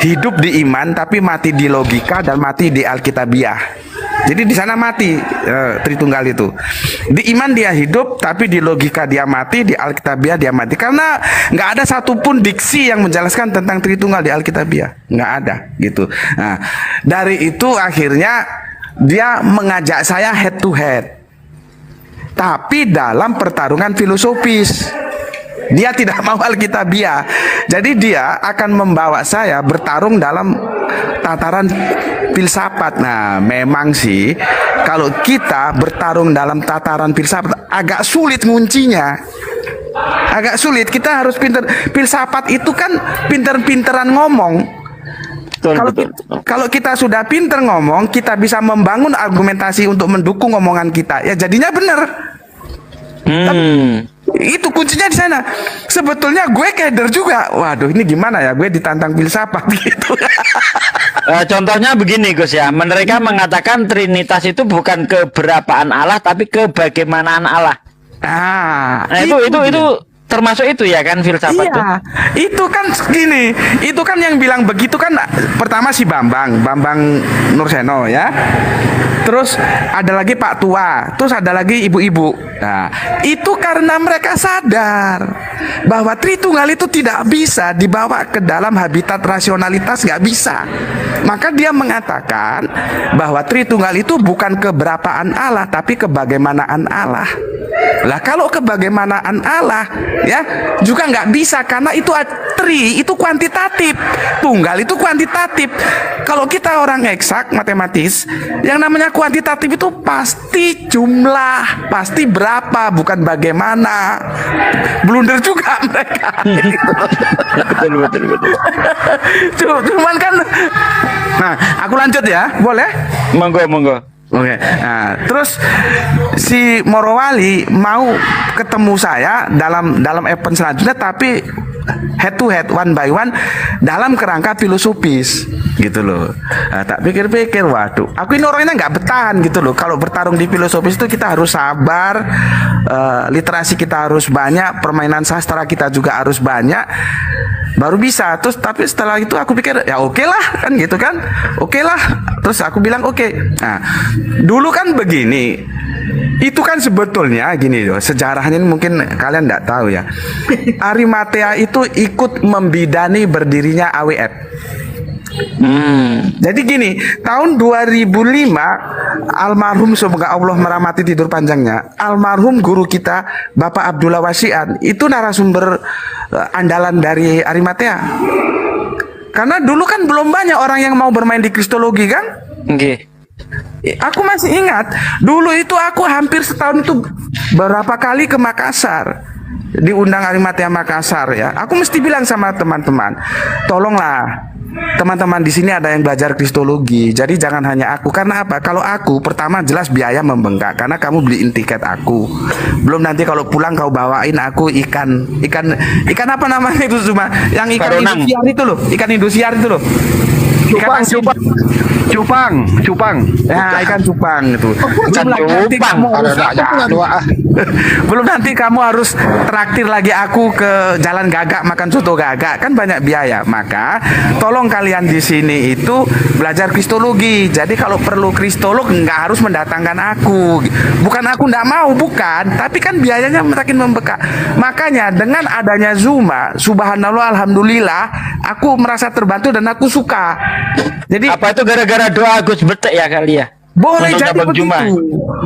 hidup di iman tapi mati di logika dan mati di Alkitabiah. Jadi di sana mati Tritunggal itu. Di iman dia hidup, tapi di logika dia mati, di Alkitabiah dia mati. Karena nggak ada satupun diksi yang menjelaskan tentang Tritunggal di Alkitabiah, nggak ada gitu. Nah, dari itu akhirnya dia mengajak saya head to head, tapi dalam pertarungan filosofis. Dia tidak mau Alkitabiah. Jadi dia akan membawa saya bertarung dalam tataran filsafat. Nah, memang sih kalau kita bertarung dalam tataran filsafat agak sulit nguncinya. Agak sulit, kita harus pinter. Filsafat itu kan pinter-pinteran ngomong. Kalau kita sudah pinter ngomong, kita bisa membangun argumentasi untuk mendukung omongan kita, ya jadinya benar. Itu kuncinya di sana. Sebetulnya gue keder juga. Waduh, ini gimana ya? Gue ditantang filsafat gitu. Contohnya begini Gus ya, mereka mengatakan Trinitas itu bukan keberapaan Allah tapi kebagaimanaan Allah. Nah, itu termasuk itu ya kan filsafat. Iya, itu kan gini, itu kan yang bilang begitu kan pertama si Bambang Nurseno ya. Terus ada lagi Pak Tua, terus ada lagi ibu-ibu. Nah, itu karena mereka sadar bahwa Tritunggal itu tidak bisa dibawa ke dalam habitat rasionalitas, nggak bisa. Maka dia mengatakan bahwa Tritunggal itu bukan keberapaan Allah, tapi kebagaimanaan Allah. Lah kalau kebagaimanaan Allah ya juga nggak bisa, karena itu tri itu kuantitatif, tunggal itu kuantitatif. Kalau kita orang eksak matematis, yang namanya kuantitatif itu pasti jumlah, pasti berapa, bukan bagaimana. Blunder juga mereka. Cuman kan, nah aku lanjut ya, boleh? Monggo. Oke. Nah, terus si Morowali mau ketemu saya dalam event selanjutnya, tapi head to head, one by one, dalam kerangka filosofis gitu loh. Nah, tak pikir-pikir, waduh, aku ini orangnya nggak bertahan gitu loh. Kalau bertarung di filosofis itu kita harus sabar, literasi kita harus banyak, permainan sastra kita juga harus banyak, baru bisa. Terus tapi setelah itu aku pikir ya oke lah kan gitu kan, oke lah. Terus aku bilang oke. Nah dulu kan begini, itu kan sebetulnya gini loh, sejarahnya ini mungkin kalian nggak tahu ya. Arimatea itu ikut membidani berdirinya AWF. Jadi gini, tahun 2005 almarhum, semoga Allah merahmati tidur panjangnya, almarhum guru kita Bapak Abdullah Wasian itu narasumber andalan dari Arimatea. Karena dulu kan belum banyak orang yang mau bermain di kristologi kan? Nggih. Aku masih ingat, dulu itu aku hampir setahun itu berapa kali ke Makassar, diundang Arimatea Makassar ya. Aku mesti bilang sama teman-teman, tolonglah teman-teman di sini ada yang belajar kristologi, jadi jangan hanya aku. Karena apa? Kalau aku, pertama jelas biaya membengkak karena kamu beliin tiket aku. Belum nanti kalau pulang kau bawain aku ikan apa namanya itu, cuma yang ikan Indosiar itu loh, ikan Indosiar itu loh. Cupang. Ya, ikan cupang itu. Belum nanti kamu harus traktir lagi aku ke Jalan Gagak makan soto gagak, kan banyak biaya. Maka tolong kalian di sini itu belajar kristologi. Jadi kalau perlu kristolog nggak harus mendatangkan aku. Bukan aku nggak mau, bukan. Tapi kan biayanya makin membengkak. Makanya dengan adanya Zuma, subhanallah, alhamdulillah, aku merasa terbantu dan aku suka. Jadi apa itu gara-gara doa Gus Betek ya kali ya? Boleh jadi begitu.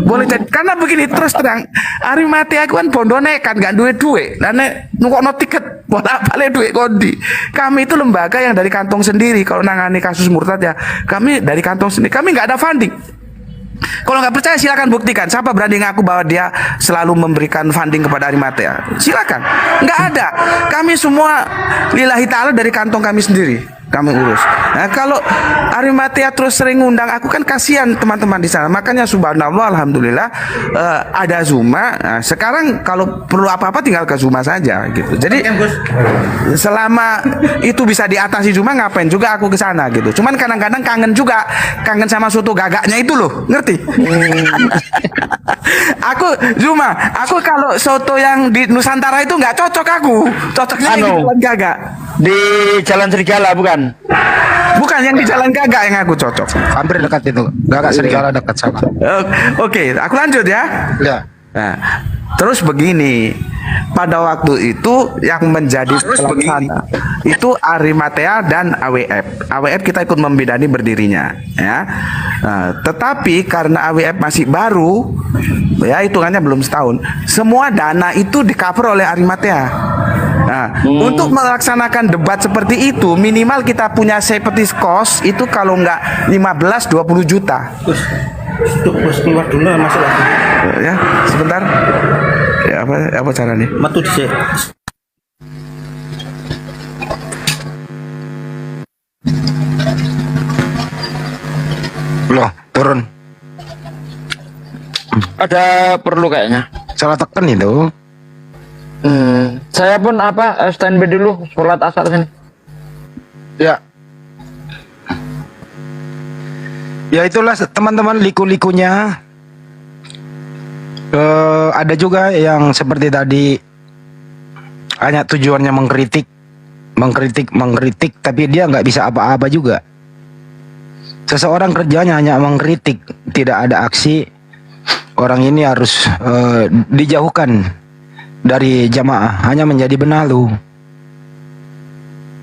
Boleh jadi, karena begini, terus terang Arimatea kan bondo nekat, gak duit dan nukokno tiket bolak-balik duit kondi. Kami itu lembaga yang dari kantong sendiri. Kalau nangani kasus murtad ya kami dari kantong sendiri, kami nggak ada funding. Kalau nggak percaya silakan buktikan. Siapa berani ngaku bahwa dia selalu memberikan funding kepada Arimatea? Silakan. Nggak ada. Kami semua lillahi ta'ala dari kantong kami sendiri. Kami urus. Nah, kalau Arimatea terus sering ngundang aku kan kasihan teman-teman di sana. Makanya subhanallah, alhamdulillah ada Zuma. Nah, sekarang kalau perlu apa-apa tinggal ke Zuma saja gitu. Jadi selama itu bisa diatasi Zuma, ngapain juga aku ke sana gitu. Cuman kadang-kadang kangen juga, kangen sama soto gagaknya itu loh, ngerti? Aku Zuma, aku kalau soto yang di Nusantara itu nggak cocok aku. Cocoknya di Jalan Gagak. Di Jalan Serigala bukan? Bukan, yang di Jalan Gagak yang aku cocok. Hampir dekat itu. Gagak Serigala dekat sama. Oke, aku lanjut ya. Ya. Nah, terus begini, pada waktu itu yang menjadi pelaksana itu Arimatea dan AWF. AWF kita ikut membidani berdirinya, ya. Nah, tetapi karena AWF masih baru, ya hitungannya belum setahun, semua dana itu di-cover oleh Arimatea. Nah, untuk melaksanakan debat seperti itu minimal kita punya safety cost itu kalau nggak 15-20 juta. Terus keluar dulu masuk lagi. Ya, sebentar. Ya, apa caranya? Metu dhisik. Loh, turun. Ada perlu kayaknya. Salah tekan itu. Saya pun standby dulu sholat asar sini. Ya. Ya itulah teman-teman liku-likunya. Ada juga yang seperti tadi hanya tujuannya mengkritik, tapi dia nggak bisa apa-apa juga. Seseorang kerjanya hanya mengkritik, tidak ada aksi. Orang ini harus dijauhkan dari jamaah, hanya menjadi benalu,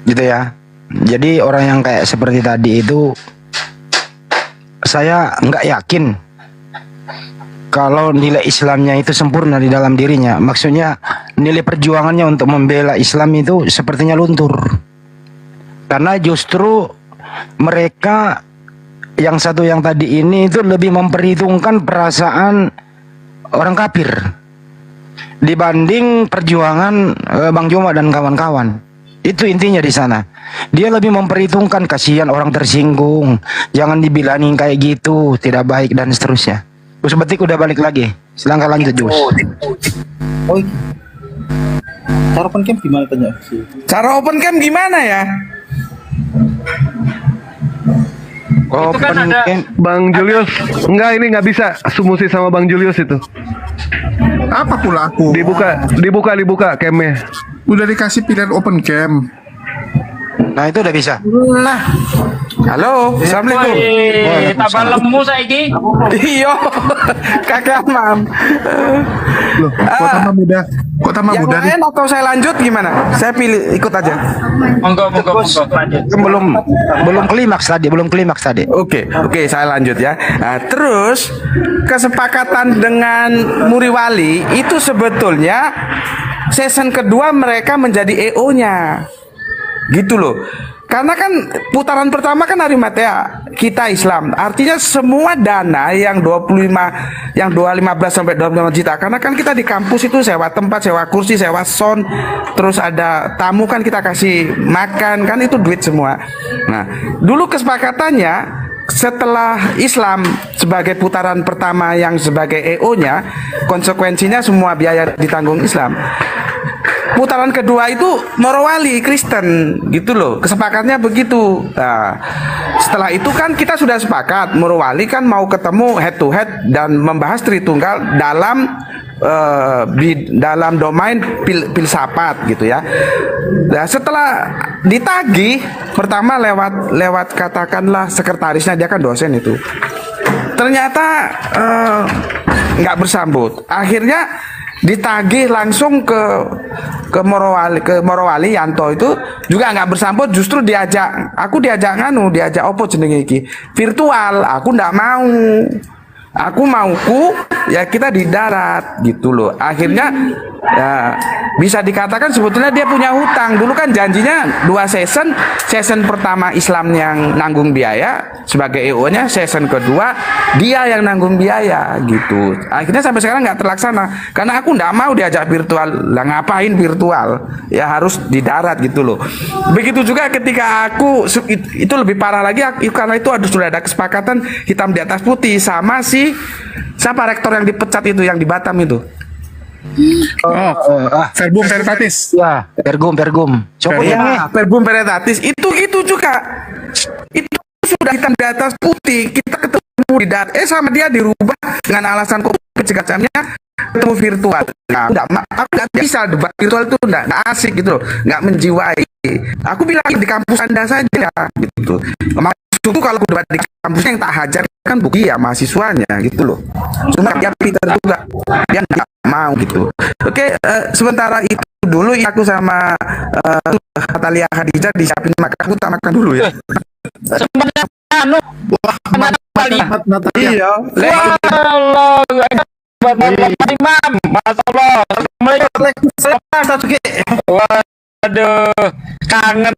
gitu ya. Jadi orang yang kayak seperti tadi itu saya nggak yakin kalau nilai Islamnya itu sempurna di dalam dirinya. Maksudnya nilai perjuangannya untuk membela Islam itu sepertinya luntur. Karena justru mereka yang satu yang tadi ini itu lebih memperhitungkan perasaan orang kafir dibanding perjuangan Bang Juma dan kawan-kawan. Itu intinya di sana. Dia lebih memperhitungkan kasihan orang tersinggung, jangan dibilangin kayak gitu, tidak baik dan seterusnya. Gus Betik udah balik lagi. Silahkan lanjut, Jus. Oh, cara open camp gimana tanya? Cara open camp gimana ya? Open camp. Bang Julius, enggak, ini nggak bisa sumusi sama Bang Julius itu. Apa pula aku? Dibuka campnya. Udah dikasih pilihan open camp. Nah, itu udah bisa. Nah, halo, assalamualaikum. Woi, tambah lemu saiki. Iya, kakak mam. Loh, kok tambah muda? Kok tambah Yang muda nih? lain atau saya lanjut gimana? Saya pilih ikut aja. Monggo, lanjut. Kan belum klimaks tadi. Oke, saya lanjut ya. Nah, terus kesepakatan dengan Muriwali itu sebetulnya season kedua mereka menjadi EO-nya. Gitu loh. Karena kan putaran pertama kan Arimatea, kita Islam. Artinya semua dana yang 15 sampai 25 juta. Karena kan kita di kampus itu sewa tempat, sewa kursi, sewa sound, terus ada tamu kan kita kasih makan, kan itu duit semua. Nah, dulu kesepakatannya setelah Islam sebagai putaran pertama yang sebagai EO-nya, konsekuensinya semua biaya ditanggung Islam. Putaran kedua itu Morowali Kristen gitu loh, kesepakatnya begitu. Nah, setelah itu kan kita sudah sepakat Morowali kan mau ketemu head to head dan membahas Tritunggal dalam dalam domain filsafat gitu ya. Nah, setelah ditagih pertama lewat katakanlah sekretarisnya, dia kan dosen itu. Ternyata nggak bersambut. Akhirnya ditagih langsung ke Morowali Yanto itu juga nggak bersambut, justru diajak opo jenenge iki virtual. Aku ndak mau, aku mauku ya kita di darat gitu loh. Akhirnya ya bisa dikatakan sebetulnya dia punya hutang. Dulu kan janjinya 2 season pertama Islam yang nanggung biaya sebagai EO-nya, season kedua dia yang nanggung biaya gitu. Akhirnya sampai sekarang nggak terlaksana karena aku nggak mau diajak virtual. Lah ngapain virtual? Ya harus di darat gitu loh. Begitu juga ketika aku itu lebih parah lagi karena itu sudah ada kesepakatan hitam di atas putih sama siapa rektor yang dipecat itu yang di Batam itu. Verbum Veritatis. Ya, Pergum. Coba ya, Verbum Veritatis itu juga. Itu sudah hitam di atas putih. Kita ketemu di darat. Sama dia dirubah dengan alasan kecekacannya ketemu virtual. Nah, aku nggak bisa debat virtual itu nggak asik gitu loh, nggak menjiwai. Aku bilang di kampus Anda saja gitu. Maksudku kalau aku debat di kampusnya yang tak hajar kan bukan ya mahasiswanya gitu loh. Cuma dia Peter juga dia nggak mau gitu. Oke, sementara itu dulu aku sama Natalia Khadijah disiapin makan, aku tak makan dulu ya. Sebenarnya Iya. Allah, Imam, masalah. Waduh, kangen.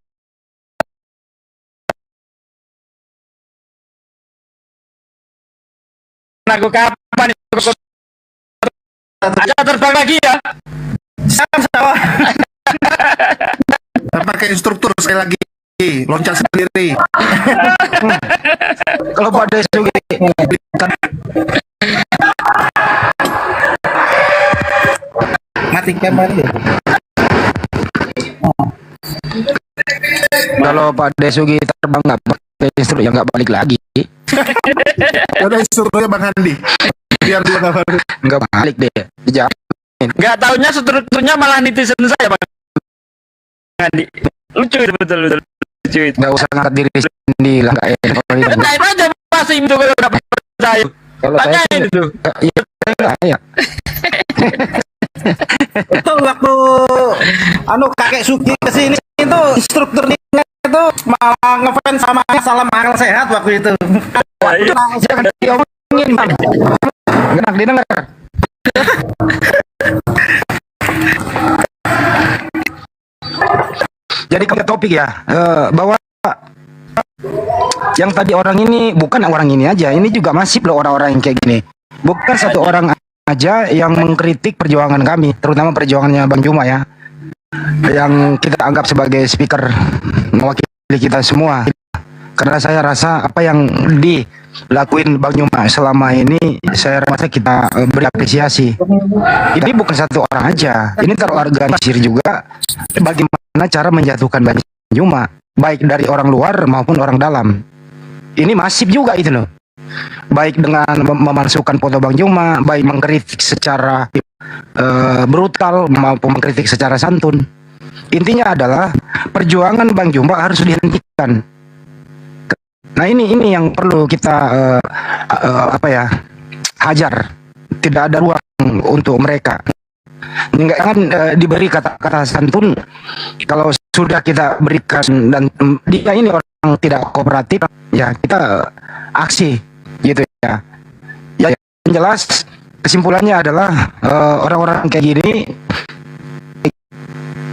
Aku kapan itu? Aja terbang lagi ya. Sama-sama. Pakai instruktur sekali lagi. Loncat sendiri. Kalau pada juga Matikan mari. kalau Pak Desugi terbang nggak pakai instruktur ya nggak balik lagi. Ada instrukturnya Bang Handi. Biar dia Nggak balik deh. Dijamin. Nggak taunya strukturnya malah netizen saya, Bang Andi. Lucu itu, betul lucu itu. Nggak usah ngangkat diri sendiri lah, nggak enak. Tanyain aja masih itu kalau nggak percaya. Kalau saya Tanyain itu. iya ya. Itu waktu kakek Sugi kesini itu instrukturnya itu ngefans sama salam akal sehat waktu itu. Jangan diomongin, Bang. Enak didengar. Jadi ke topik ya, bahwa yang tadi orang ini bukan orang ini aja, ini juga masif loh orang-orang yang kayak gini. Bukan satu orang aja yang mengkritik perjuangan kami, terutama perjuangannya Bang Juma ya, yang kita anggap sebagai speaker mewakili kita semua. Karena saya rasa apa yang dilakuin Bang Juma selama ini, saya rasa kita beri apresiasi. Ini bukan satu orang aja, ini terorganisir juga bagaimana cara menjatuhkan Bang Juma, baik dari orang luar maupun orang dalam. Ini masif juga itu loh, baik dengan memasukkan foto Bang Juma, baik mengkritik secara brutal maupun mengkritik secara santun. Intinya adalah perjuangan Bang Juma harus dihentikan. Nah ini yang perlu kita hajar. Tidak ada ruang untuk mereka. Jangan diberi kata-kata santun. Kalau sudah kita berikan dan dia ini orang tidak kooperatif, ya kita aksi gitu ya. Ya yang jelas kesimpulannya adalah orang-orang kayak gini,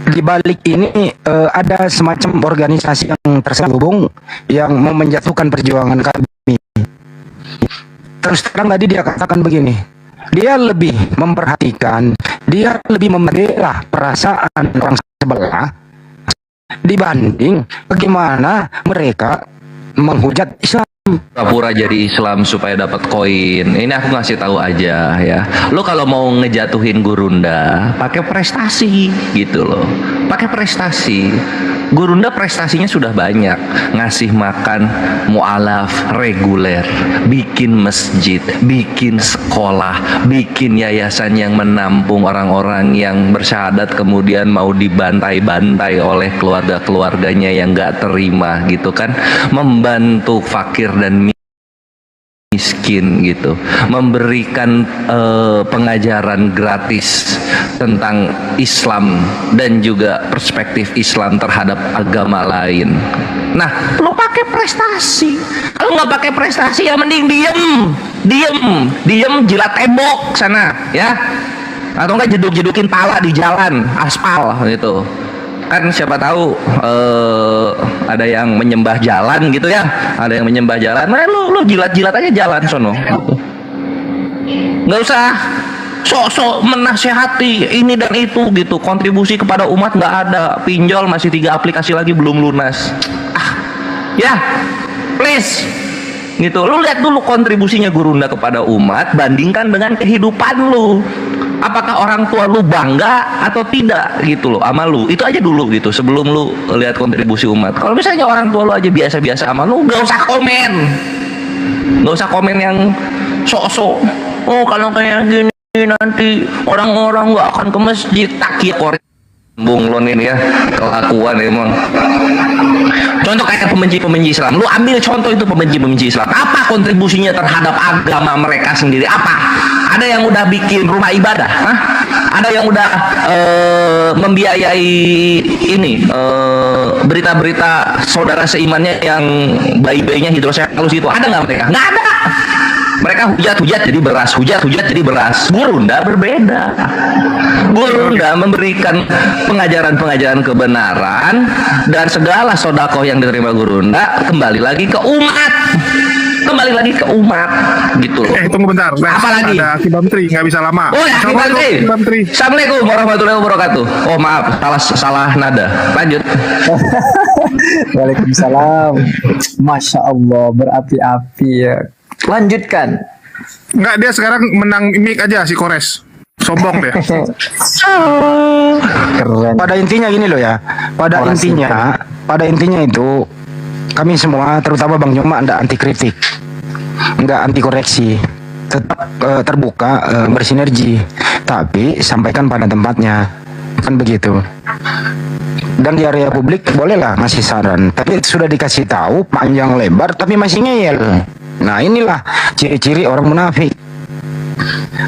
di balik ini ada semacam organisasi yang terselubung yang mau menjatuhkan perjuangan kami. Terus terang tadi dia katakan begini, dia lebih memperhatikan, dia lebih membela perasaan orang sebelah dibanding bagaimana mereka menghujat Islam. Pura-pura jadi Islam supaya dapat koin. Ini aku ngasih tahu aja ya. Lo kalau mau ngejatuhin Gurunda, pakai prestasi gitu loh. Pakai prestasi. Gurunda prestasinya sudah banyak, ngasih makan mu'alaf reguler, bikin masjid, bikin sekolah, bikin yayasan yang menampung orang-orang yang bersyahadat kemudian mau dibantai-bantai oleh keluarga-keluarganya yang gak terima gitu kan, membantu fakir dan miskin gitu, memberikan pengajaran gratis tentang Islam dan juga perspektif Islam terhadap agama lain. Nah, lo pakai prestasi. Kalau nggak pakai prestasi ya mending diem jilat tembok sana ya, atau enggak jeduk-jedukin pala di jalan aspal gitu. Kan siapa tahu ada yang menyembah jalan gitu ya, ada yang menyembah jalan. Nah, lu jilat-jilat aja jalan sono. Nggak usah sok-sok menasehati ini dan itu gitu. Kontribusi kepada umat nggak ada, pinjol masih 3 aplikasi lagi belum lunas. Ya, please gitu. Lu lihat dulu kontribusinya Gurunda kepada umat, bandingkan dengan kehidupan lu. Apakah orang tua lu bangga atau tidak gitu loh sama lu? Itu aja dulu gitu sebelum lu lihat kontribusi umat. Kalau misalnya orang tua lu aja biasa-biasa sama lu, gak usah komen. Gak usah komen yang sok-sok. Oh kalau kayak gini nanti orang-orang gak akan ke masjid. Takut korek bunglon ini ya, kelakuan emang. Contoh kayak pembenci-pembenci Islam. Lu ambil contoh itu pembenci-pembenci Islam. Apa kontribusinya terhadap agama mereka sendiri? Apa? Ada yang udah bikin rumah ibadah, ada yang udah membiayai ini berita-berita saudara seimannya yang bayi-bayinya hidrosefalus itu. Ada nggak mereka? Nggak ada. Mereka hujat-hujat jadi beras, hujat-hujat jadi beras. Gurunda berbeda. Gurunda memberikan pengajaran-pengajaran kebenaran dan segala sodakoh yang diterima Gurunda kembali lagi ke umat. Kembali lagi ke umat gitu loh. Tunggu bentar. Apa lagi? Ada Kibam Tri, nggak bisa lama. Oh ya, Kibam Tri. Assalamualaikum warahmatullahi wabarakatuh. Oh maaf, salah nada. Lanjut. Waalaikumsalam. Masya Allah, berapi-api ya. Lanjutkan. Nggak, dia sekarang menang mic aja si Kores. Sombong deh. Keren. Pada intinya gini loh ya. Pada intinya itu kami semua, terutama Bang Juma, nggak anti kritik, nggak anti koreksi, tetap terbuka, bersinergi, tapi sampaikan pada tempatnya, kan begitu. Dan di area publik bolehlah ngasih saran, tapi sudah dikasih tahu panjang lebar, tapi masih ngeyel. Nah inilah ciri-ciri orang munafik.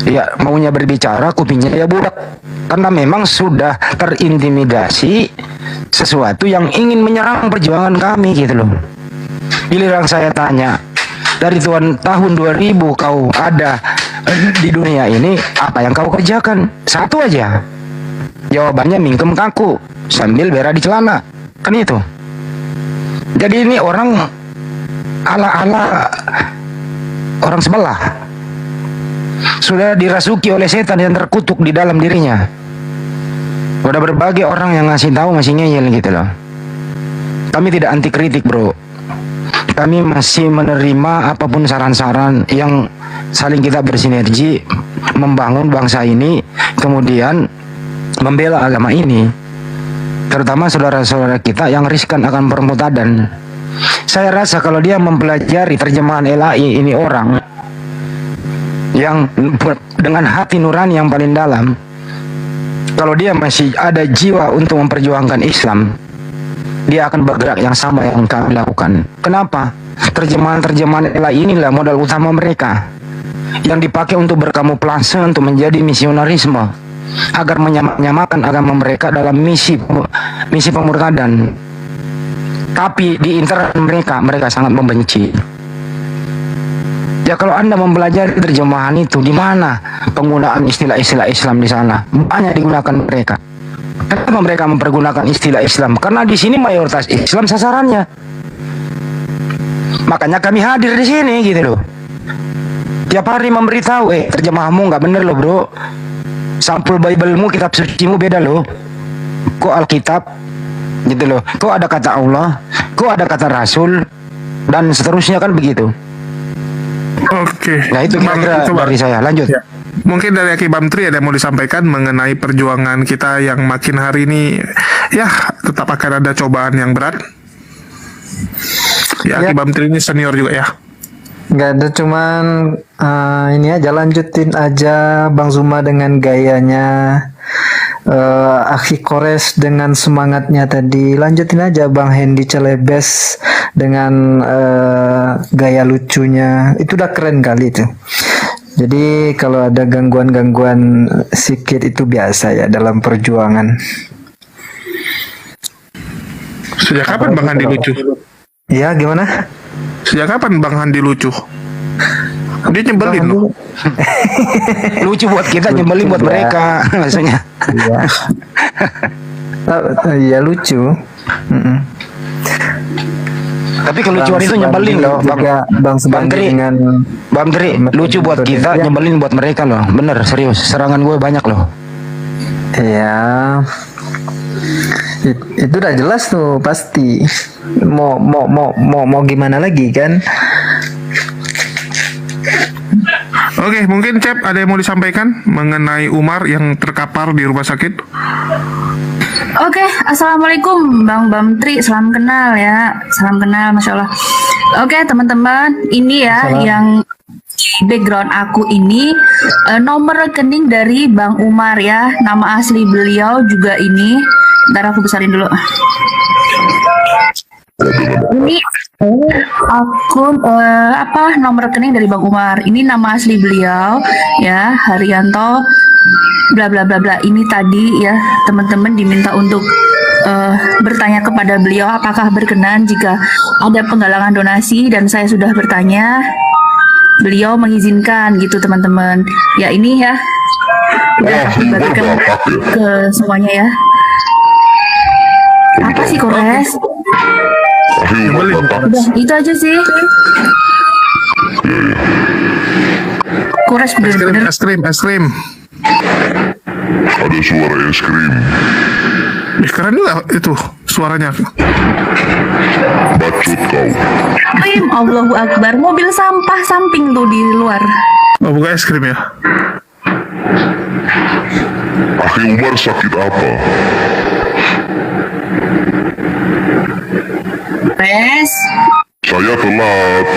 Ya maunya berbicara, kupingnya ya budak, karena memang sudah terintimidasi sesuatu yang ingin menyerang perjuangan kami gitu loh. Giliran saya tanya, dari tahun 2000 kau ada di dunia ini, apa yang kau kerjakan? Satu aja. Jawabannya mingkem kaku sambil berak di celana. Kan itu. Jadi ini orang ala-ala orang sebelah. Sudah dirasuki oleh setan yang terkutuk di dalam dirinya. Udah berbagai orang yang ngasih tahu masih ngeyel gitu loh. Kami tidak anti kritik, bro. Kami masih menerima apapun saran-saran yang saling kita bersinergi membangun bangsa ini, kemudian membela agama ini, terutama saudara-saudara kita yang riskan akan permutadan. Saya rasa kalau dia mempelajari terjemahan LAI ini orang yang dengan hati nurani yang paling dalam, kalau dia masih ada jiwa untuk memperjuangkan Islam, dia akan bergerak yang sama yang kami lakukan. Kenapa? Terjemahan-terjemahan LAI inilah modal utama mereka yang dipakai untuk berkamuflase untuk menjadi misionarisme, agar menyamakan agama mereka dalam misi pemurtadan. Tapi di internal mereka sangat membenci. Ya kalau Anda mempelajari terjemahan itu, di mana penggunaan istilah-istilah Islam di sana? Banyak digunakan mereka. Kenapa mereka mempergunakan istilah Islam? Karena di sini mayoritas Islam sasarannya. Makanya kami hadir di sini gitu loh. Tiap hari memberitahu, terjemahmu nggak bener loh bro. Sampul Bible-mu, kitab sucimu beda loh. Kok Alkitab gitu loh. Kok ada kata Allah, kok ada kata Rasul, dan seterusnya kan begitu. Oke. Nah itu kira-kira dari saya. Lanjut. Ya. Mungkin dari Aki Bamtri ada yang mau disampaikan mengenai perjuangan kita yang makin hari ini ya tetap akan ada cobaan yang berat. Ya, Aki Bamtri ini senior juga ya. Nggak ada, cuman ini aja, lanjutin aja Bang Zuma dengan gayanya, Akhi Kores dengan semangatnya tadi, lanjutin aja Bang Hendy Celebes dengan gaya lucunya, itu udah keren kali itu. Jadi kalau ada gangguan-gangguan sikit itu biasa ya dalam perjuangan. Sejak kapan Bang Handi lucu? Ya gimana? Sejak kapan Bang Handi lucu? Dia nyebelin loh. Lucu buat kita, nyebelin buat mereka maksudnya. Iya. Iya lucu. Tapi kelucuan itu nyebelin loh, Bang Tri. Bang Tri, lucu buat kita, nyebelin buat mereka loh. Bener, serius. Serangan gue banyak loh. Iya. Itu udah jelas tuh pasti. Mau gimana lagi kan? Oke, mungkin Cep ada yang mau disampaikan mengenai Umar yang terkapar di rumah sakit? Oke, assalamualaikum Bang Bamtri, salam kenal ya, salam kenal, masya Allah. Oke teman-teman, ini ya yang background aku ini nomor rekening dari Bang Umar ya, nama asli beliau juga ini. Ntar aku besarin dulu. Ini akun nomor rekening dari Bang Umar. Ini nama asli beliau ya, Haryanto bla bla bla bla. Ini tadi ya teman-teman diminta untuk bertanya kepada beliau apakah berkenan jika ada penggalangan donasi, dan saya sudah bertanya, beliau mengizinkan gitu teman-teman. Ya ini ya udah dibagikan ke semuanya ya. Apa sih Kores? Udah itu aja sih. Kores bener-bener. Es krim. Ada suara es krim. Keren juga itu suaranya. Bacot kau. Krim, Allahu Akbar. Mobil sampah samping tuh di luar. Oh bukan es krim ya? Akhi Umar sakit apa? Res. Saya telat.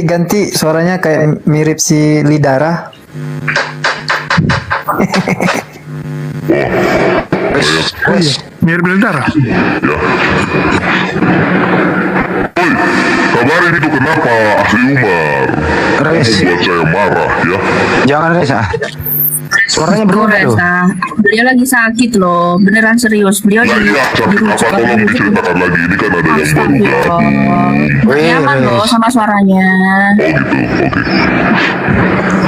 Ganti suaranya kayak mirip si Lidara. Mirip Lidara. Ya. Oi, kabarin itu kenapa Akhi Umar? Res. Buat saya marah ya. Jangan Res ah. Suaranya berubah Gores, tuh. nah, beliau lagi sakit loh, beneran serius. Beliau dirujuk apa tolong diceritakan lagi, ini kan ada yang baru Astagfirullah. Nggak nyaman loh sama suaranya.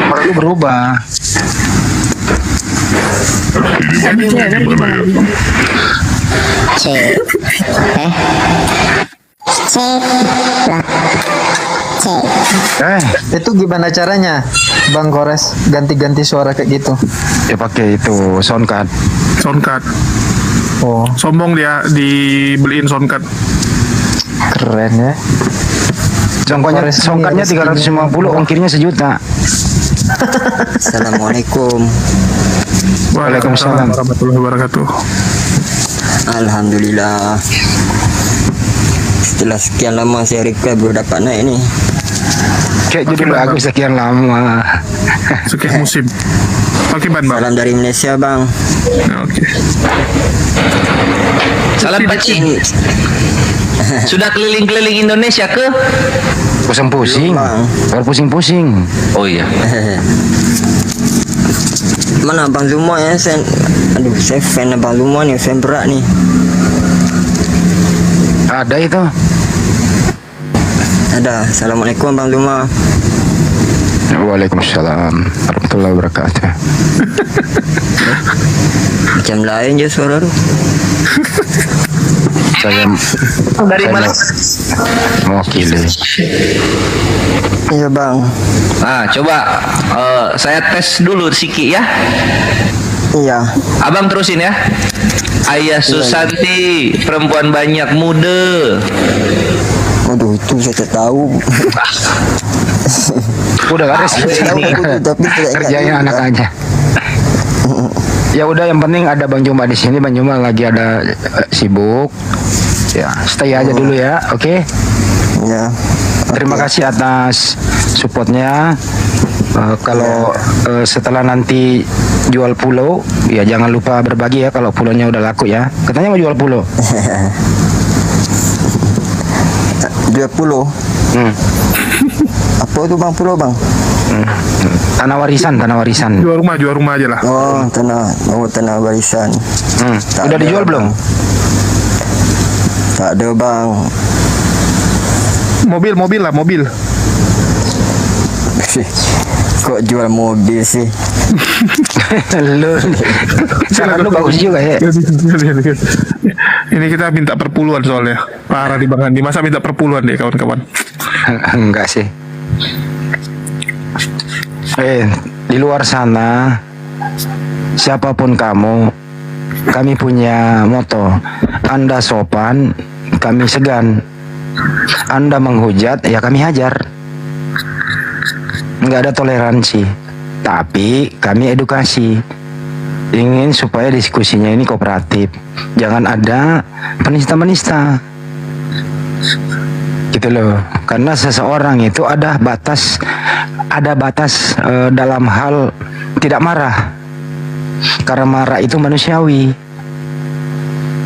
Suaranya berubah. Itu gimana caranya, Bang Kores, ganti-ganti suara kayak gitu? Ya pakai itu soundcard. Soundcard. Oh, Sombong dia dibeliin soundcard. keren ya. Soundcardnya 350, ongkirnya 1 juta. Assalamualaikum. Waalaikumsalam warahmatullahi wabarakatuh. Alhamdulillah. Setelah sekian lama saya request baru dapat naik nih. Kayak judul lagu sekian lama. Sekian musim. Oke, Bang. Salam dari Malaysia, Bang. Oke. Salam pacing. Sudah keliling-keliling Indonesia ke? Pusing-pusing. Baru pusing-pusing. Oh iya. Mana Bang Zuma ya? Saya fan Bang Zuma nih, fan berat nih. Ada itu. Ada. Assalamualaikum Bang Zuma. Waalaikumsalam warahmatullahi wabarakatuh. Macam lain je suara tu. Saya dari mana? Mewakili. Iya Bang. Nah, coba saya tes dulu Siki ya. Iya. Abang terusin ya. Ayah Susanti, perempuan banyak muda. Waduh, itu saya tak tahu. Udah gak ada sih. Kerjanya anak aja. Ya udah, yang penting ada Bang Juma di sini. Bang Juma lagi ada sibuk. Ya, stay aja dulu ya, oke? Ya. Terima kasih atas supportnya. Kalau setelah nanti jual pulau, ya jangan lupa berbagi ya kalau pulaunya udah laku ya. Katanya mau jual pulau. Jual pulau. Apa itu Bang pulau Bang? Tanah warisan. Jual rumah aja lah. Oh, tanah warisan. Udah dijual belum? Tak ada Bang. Mobil lah, mobil. Kok jual mobil sih? Lu cara lu bagus juga ya. Ini kita minta perpuluhan soalnya. Parah di Bang Andi. Masa minta perpuluhan deh kawan-kawan? Enggak sih. Di luar sana, siapapun kamu, kami punya moto. Anda sopan, kami segan. Anda menghujat, ya kami hajar. Nggak ada toleransi, tapi kami edukasi. Ingin supaya diskusinya ini kooperatif, jangan ada penista-menista, gitu loh. Karena seseorang itu ada batas dalam hal tidak marah, karena marah itu manusiawi.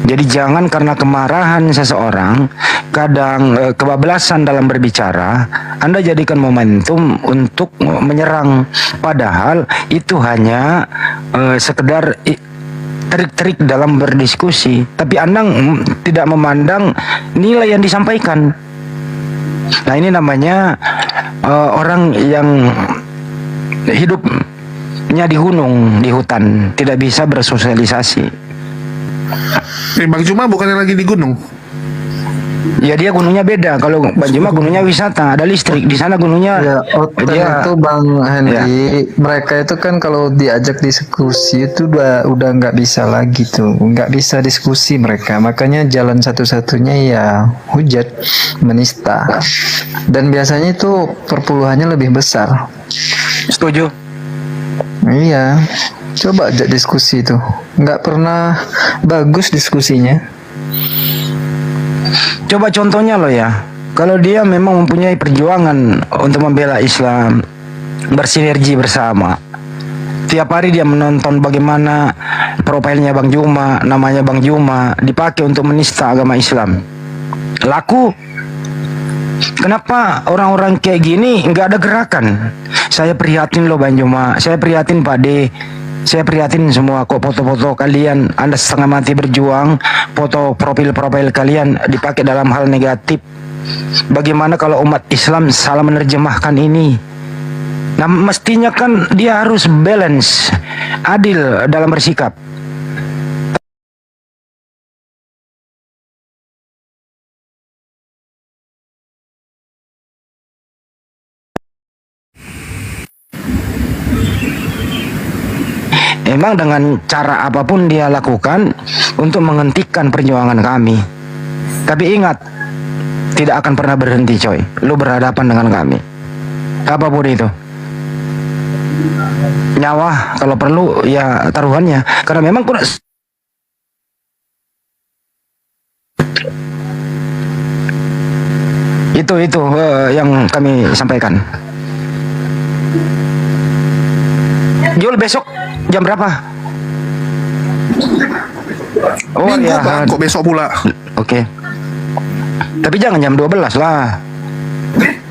Jadi jangan karena kemarahan seseorang, kadang kebablasan dalam berbicara, Anda jadikan momentum untuk menyerang. Padahal itu hanya sekedar trik-trik dalam berdiskusi. Tapi Anda tidak memandang nilai yang disampaikan. Nah, ini namanya orang yang hidupnya di gunung, di hutan, tidak bisa bersosialisasi. Bang Juma bukannya lagi di gunung? Ya dia gunungnya beda. Kalau Bang Juma gunungnya wisata, ada listrik. Di sana gunungnya Ya, hotel itu Bang Henry, mereka itu kan kalau diajak diskusi itu udah nggak bisa lagi tuh, nggak bisa diskusi mereka. Makanya jalan satu-satunya ya hujat, menista. Dan biasanya itu perpuluhannya lebih besar. Setuju. Iya, coba ajak diskusi itu, nggak pernah bagus diskusinya. Coba contohnya loh ya, kalau dia memang mempunyai perjuangan untuk membela Islam, bersinergi bersama. Tiap hari dia menonton bagaimana profilnya Bang Juma, namanya Bang Juma, dipakai untuk menista agama Islam. Laku. Kenapa orang-orang kayak gini nggak ada gerakan? Saya prihatin loh Bang Juma, saya prihatin Pak D. Saya prihatin semua kok foto-foto kalian, Anda setengah mati berjuang, foto profil-profil kalian dipakai dalam hal negatif. Bagaimana kalau umat Islam salah menerjemahkan ini? Nah, mestinya kan dia harus balance, adil dalam bersikap. Memang dengan cara apapun dia lakukan untuk menghentikan perjuangan kami. Tapi ingat, tidak akan pernah berhenti coy. Lu berhadapan dengan kami, apapun itu. Nyawa kalau perlu ya taruhannya. Karena memang itu yang kami sampaikan. Jul, besok jam berapa? Oh Minggu, ya, Bang, kok besok pula? Oke. Tapi jangan jam 12 lah.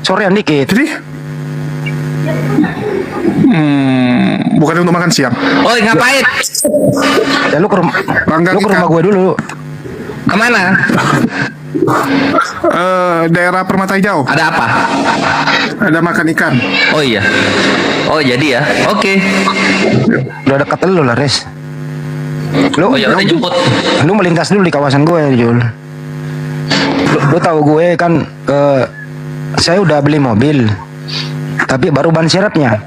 Sorean dikit. Jadi bukan untuk makan siang. Oi, ngapain? Ya lu ke rumah gue dulu. Kemana? Daerah Permata Hijau. Ada apa? Ada makan ikan. Oh iya. Oh jadi ya. Oke. Udah dekat lu lah, Res. Lu, oh ya udah jemput. Lu melintas dulu di kawasan gue, Jul. Lu tahu gue kan, saya udah beli mobil, tapi baru ban serepnya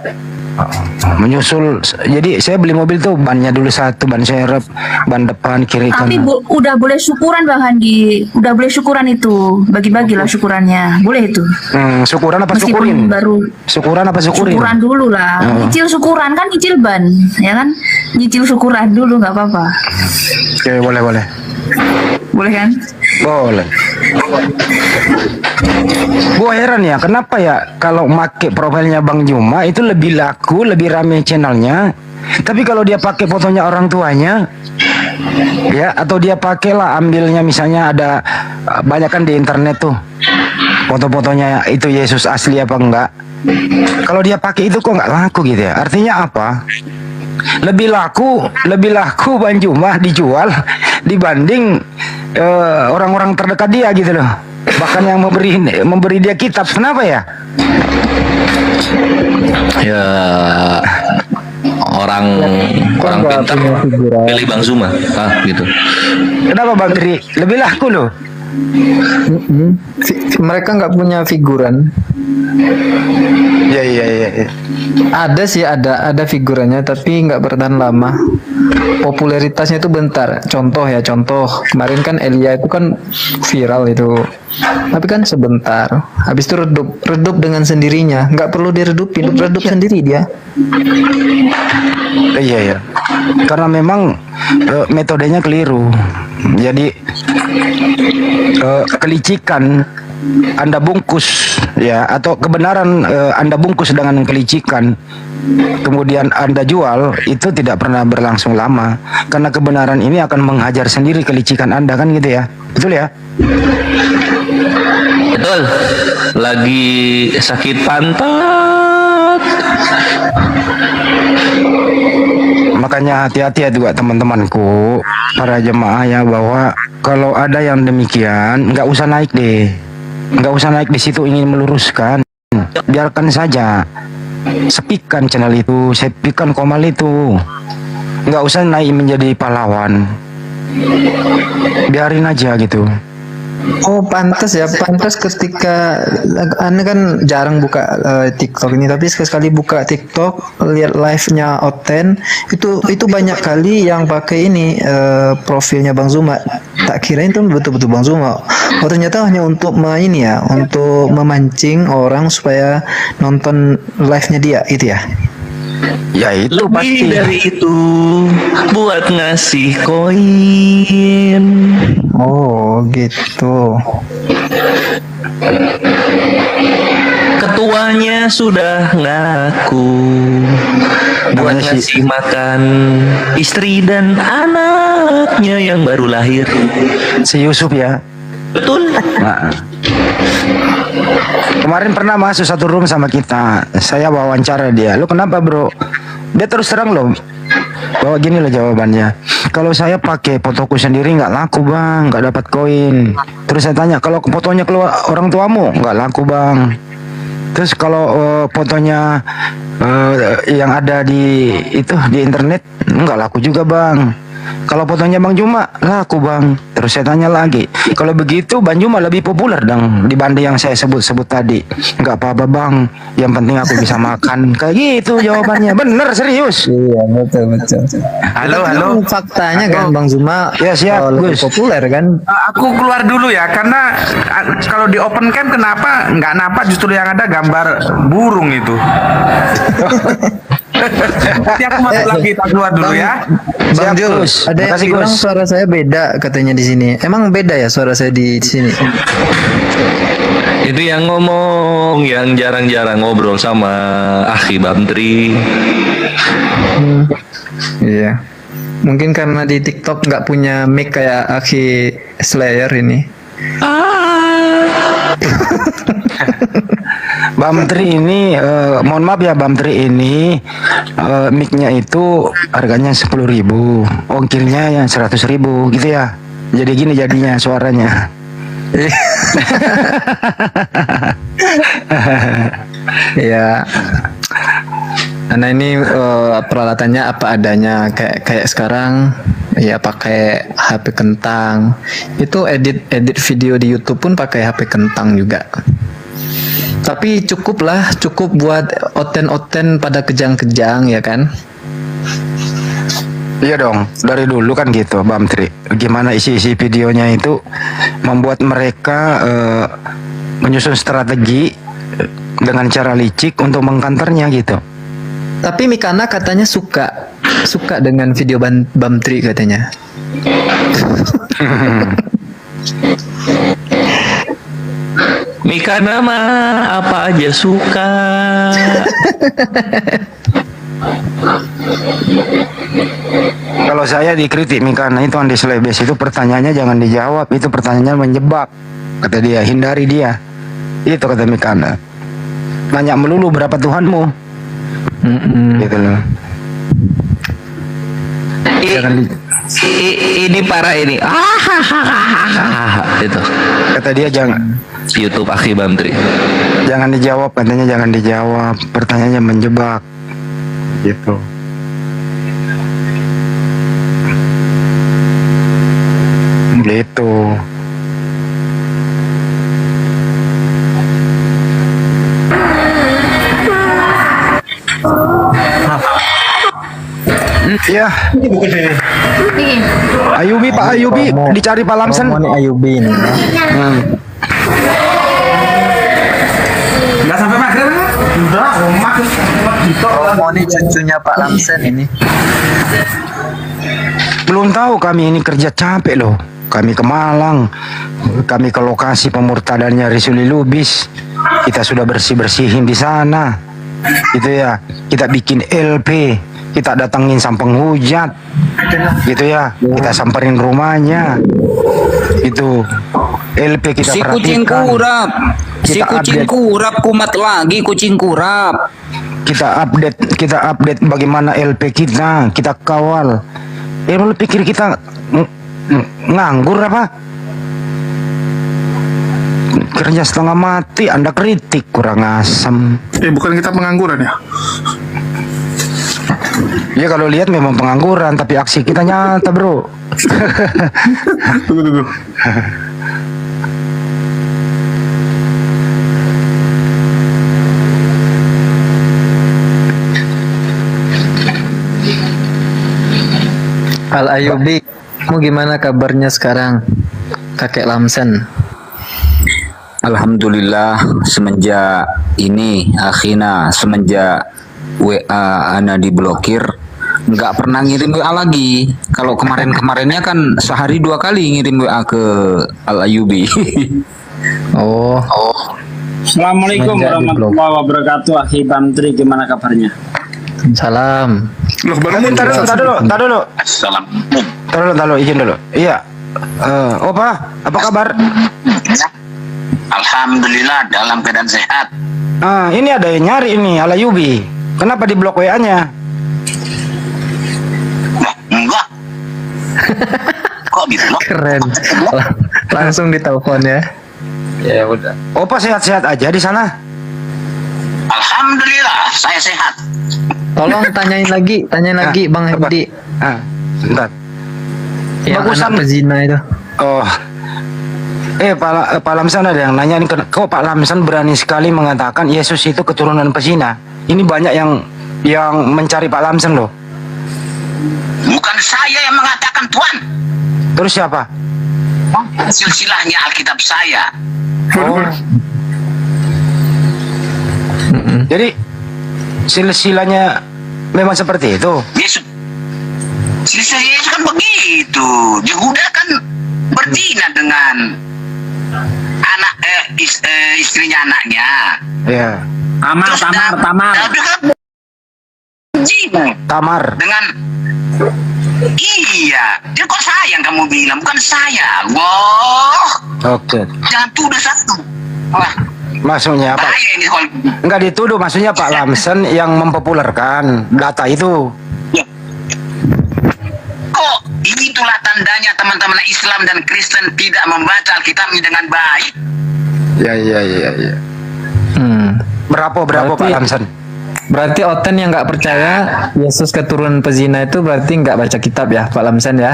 menyusul. Jadi saya beli mobil tuh bannya dulu satu, ban serep, ban depan, kiri, Tapi kanan. udah boleh syukuran Bang Handi, udah boleh syukuran itu, bagi-bagilah syukurannya, boleh itu. Syukuran apa Meskipun syukurin? baru Syukuran apa syukurin? syukuran dulu lah, nyicil syukuran kan, nyicil ban, ya kan, nyicil syukuran dulu nggak apa-apa. Oke, boleh. Boleh kan? Boleh. Gue heran ya, kenapa ya kalau make profilnya Bang Juma itu lebih laku, lebih rame channelnya. Tapi kalau dia pakai fotonya orang tuanya, ya, atau dia pakailah ambilnya misalnya ada banyak kan di internet tuh foto-fotonya itu Yesus asli apa enggak. Kalau dia pakai itu kok nggak laku gitu ya? Artinya apa? Lebih laku Bang Juma dijual dibanding orang-orang terdekat dia gitu loh. Bahkan yang memberi dia kitab. Kenapa ya? Ya orang pintar pilih Bang Zuma gitu. Kenapa Bang Dri? Lebih laku loh. Mereka nggak punya figuran. Iya. Ada sih, ada figurannya, tapi nggak bertahan lama. Popularitasnya itu bentar. Contoh kemarin kan Elia itu kan viral itu, tapi kan sebentar. Habis itu redup dengan sendirinya. Nggak perlu diredupin, redup sendiri dia. Iya. Karena memang metodenya keliru. Jadi kelicikan Anda bungkus ya, atau kebenaran Anda bungkus dengan kelicikan, kemudian Anda jual, itu tidak pernah berlangsung lama. Karena kebenaran ini akan menghajar sendiri kelicikan Anda, kan gitu ya. Betul ya? Betul. Lagi sakit pantat. Makanya hati-hati ya juga teman-temanku, para jemaah ya, bahwa kalau ada yang demikian nggak usah naik deh. Nggak usah naik di situ ingin meluruskan. Biarkan saja. Sepikan channel itu, sepikan komal itu. Nggak usah naik menjadi pahlawan. Biarin aja gitu. Oh pantas ya, pantas ketika Anda kan jarang buka TikTok ini, tapi sekali buka TikTok lihat live-nya Oten itu banyak kali yang pakai ini profilnya Bang Zuma. Tak kirain itu betul-betul Bang Zuma. Oh ternyata hanya untuk untuk memancing orang supaya nonton live-nya dia, itu ya. Ya itu Lebih pasti. dari itu buat ngasih koin. Oh gitu. Ketuanya sudah ngaku buat ngasih makan istri dan anaknya yang baru lahir. Si Yusuf ya. Betul. Nah. Kemarin pernah masuk satu room sama kita. Saya wawancara dia. Lu kenapa bro Dia terus terang loh, bahwa gini loh jawabannya. Kalau saya pakai fotoku sendiri nggak laku bang, nggak dapat koin. Terus saya tanya, kalau fotonya keluar orang tuamu nggak laku bang. Terus kalau fotonya yang ada di internet nggak laku juga bang. Kalau fotonya Bang Juma laku bang. Terus saya tanya lagi, kalau begitu Bang Juma lebih populer dong dibanding yang saya sebut-sebut tadi. Nggak apa-apa bang, yang penting aku bisa makan. Kayak gitu jawabannya. Bener serius. Iya betul. Halo. Faktanya kan Bang Zuma ya siap lebih Gus. populer kan. Aku keluar dulu ya, karena kalau di open cam kenapa nggak nampak, justru yang ada gambar burung itu. Nanti aku masuk lagi, tak keluar dulu ya. Bang Siap, Jul, Gus. ada yang Makasih, bilang Gus. suara saya beda katanya di sini. Emang beda ya suara saya di sini? Itu yang ngomong, yang jarang-jarang ngobrol sama Akhi Bamtri. Iya. Mungkin karena di TikTok nggak punya mic kayak Akhi Slayer ini. Bamtri ini, mohon maaf ya Bamtri ini, mic-nya itu harganya 10.000, ongkirnya yang 100.000 gitu ya. Jadi gini jadinya suaranya. Ya. Karena ini peralatannya apa adanya, kayak sekarang ya pakai HP kentang. Itu edit video di YouTube pun pakai HP kentang juga. Tapi cukup buat oten-oten pada kejang-kejang ya kan? Iya dong, dari dulu kan gitu Bamtri. Gimana isi-isi videonya itu membuat mereka menyusun strategi dengan cara licik untuk mengkanternya gitu. Tapi Mikana katanya suka dengan video Bamtri katanya. Mikana mah apa aja suka. Kalau saya dikritik Mikana itu Andi Slebes itu pertanyaannya jangan dijawab, itu pertanyaannya menjebak. Kata dia, hindari dia. Itu kata Mikana. Nanya melulu berapa Tuhanmu. Gitu loh. Ini parah ini. Itu. Kata dia jangan. YouTube Akhi Bamtri. Jangan dijawab, katanya jangan dijawab. Pertanyaannya menjebak. Gitu. Gitu. Ya. Ayubi Pak Ayubi dicari Pak Lamsen. Ayubi ini. Nggak sampai maghrib kan? Udah, maghrib. Mau nih cucunya Pak Lamsen ini. Belum tahu, kami ini kerja capek loh. Kami ke Malang, kami ke lokasi pemurtadannya Risuli Lubis. Kita sudah bersih-bersihin di sana. Gitu ya. Kita bikin LP. Kita datangin sang penghujat, gitu ya. Kita samperin rumahnya, itu LP kita si perhatikan. Kucing kurap, si Kita kucing update. kurap kumat lagi kucing kurap. Kita update bagaimana LP kita kawal. Lu pikir kita nganggur apa? Kerja setengah mati, Anda kritik kurang asem. Bukan kita pengangguran ya? Ya kalau lihat memang pengangguran, tapi aksi kita nyata bro. Tunggu. Al Ayubi, kamu gimana kabarnya sekarang, kakek Lamsen? Alhamdulillah, semenjak ini akhina semenjak WA ana diblokir, nggak pernah ngirim WA lagi. Kalau kemarinnya kan sehari 2 kali ngirim WA ke Al Ayubi. Oh. Assalamualaikum warahmatullahi wabarakatuh. Akhi Bamtri, gimana kabarnya? Salam. Loh, tar dulu, izin dulu. Iya. Opa, apa kabar? Alhamdulillah dalam keadaan sehat. Ini ada yang nyari ini Al Ayubi. Kenapa di blok WA-nya? Enggak. Kok gitu loh? Keren. Langsung ditelepon ya. Ya udah. Opa sehat-sehat aja di sana? Alhamdulillah, saya sehat. Tolong tanyain lagi Bang Hedi. Bentar. Yang Bagusan. anak pezina itu. Oh. Pak Lamsan ada yang nanya nih, kok Pak Lamsan berani sekali mengatakan Yesus itu keturunan pezina? Ini banyak yang mencari Pak Lamsan loh. Bukan saya yang mengatakan Tuhan. Terus siapa? Silsilahnya Alkitab saya. Oh. Jadi silsilahnya memang seperti itu. Yesus. Silsilah Yesus kan begitu. Yehuda kan berzina dengan istrinya anaknya. Ya. Tamar dengan iya, dia kok sayang kamu bilang, bukan saya. Wah, Oke. jangan tuduh satu. Wah, Maksudnya apa? bahaya ini kalau Enggak dituduh, maksudnya Pak Lamsan yang mempopulerkan data itu. kok itulah tandanya teman-teman Islam dan Kristen tidak membaca Alkitabnya dengan baik. Ya. Berapa Pak Lamsan? Berarti Oten yang nggak percaya Yesus keturunan pezina itu berarti nggak baca kitab ya, Pak Lamsan ya?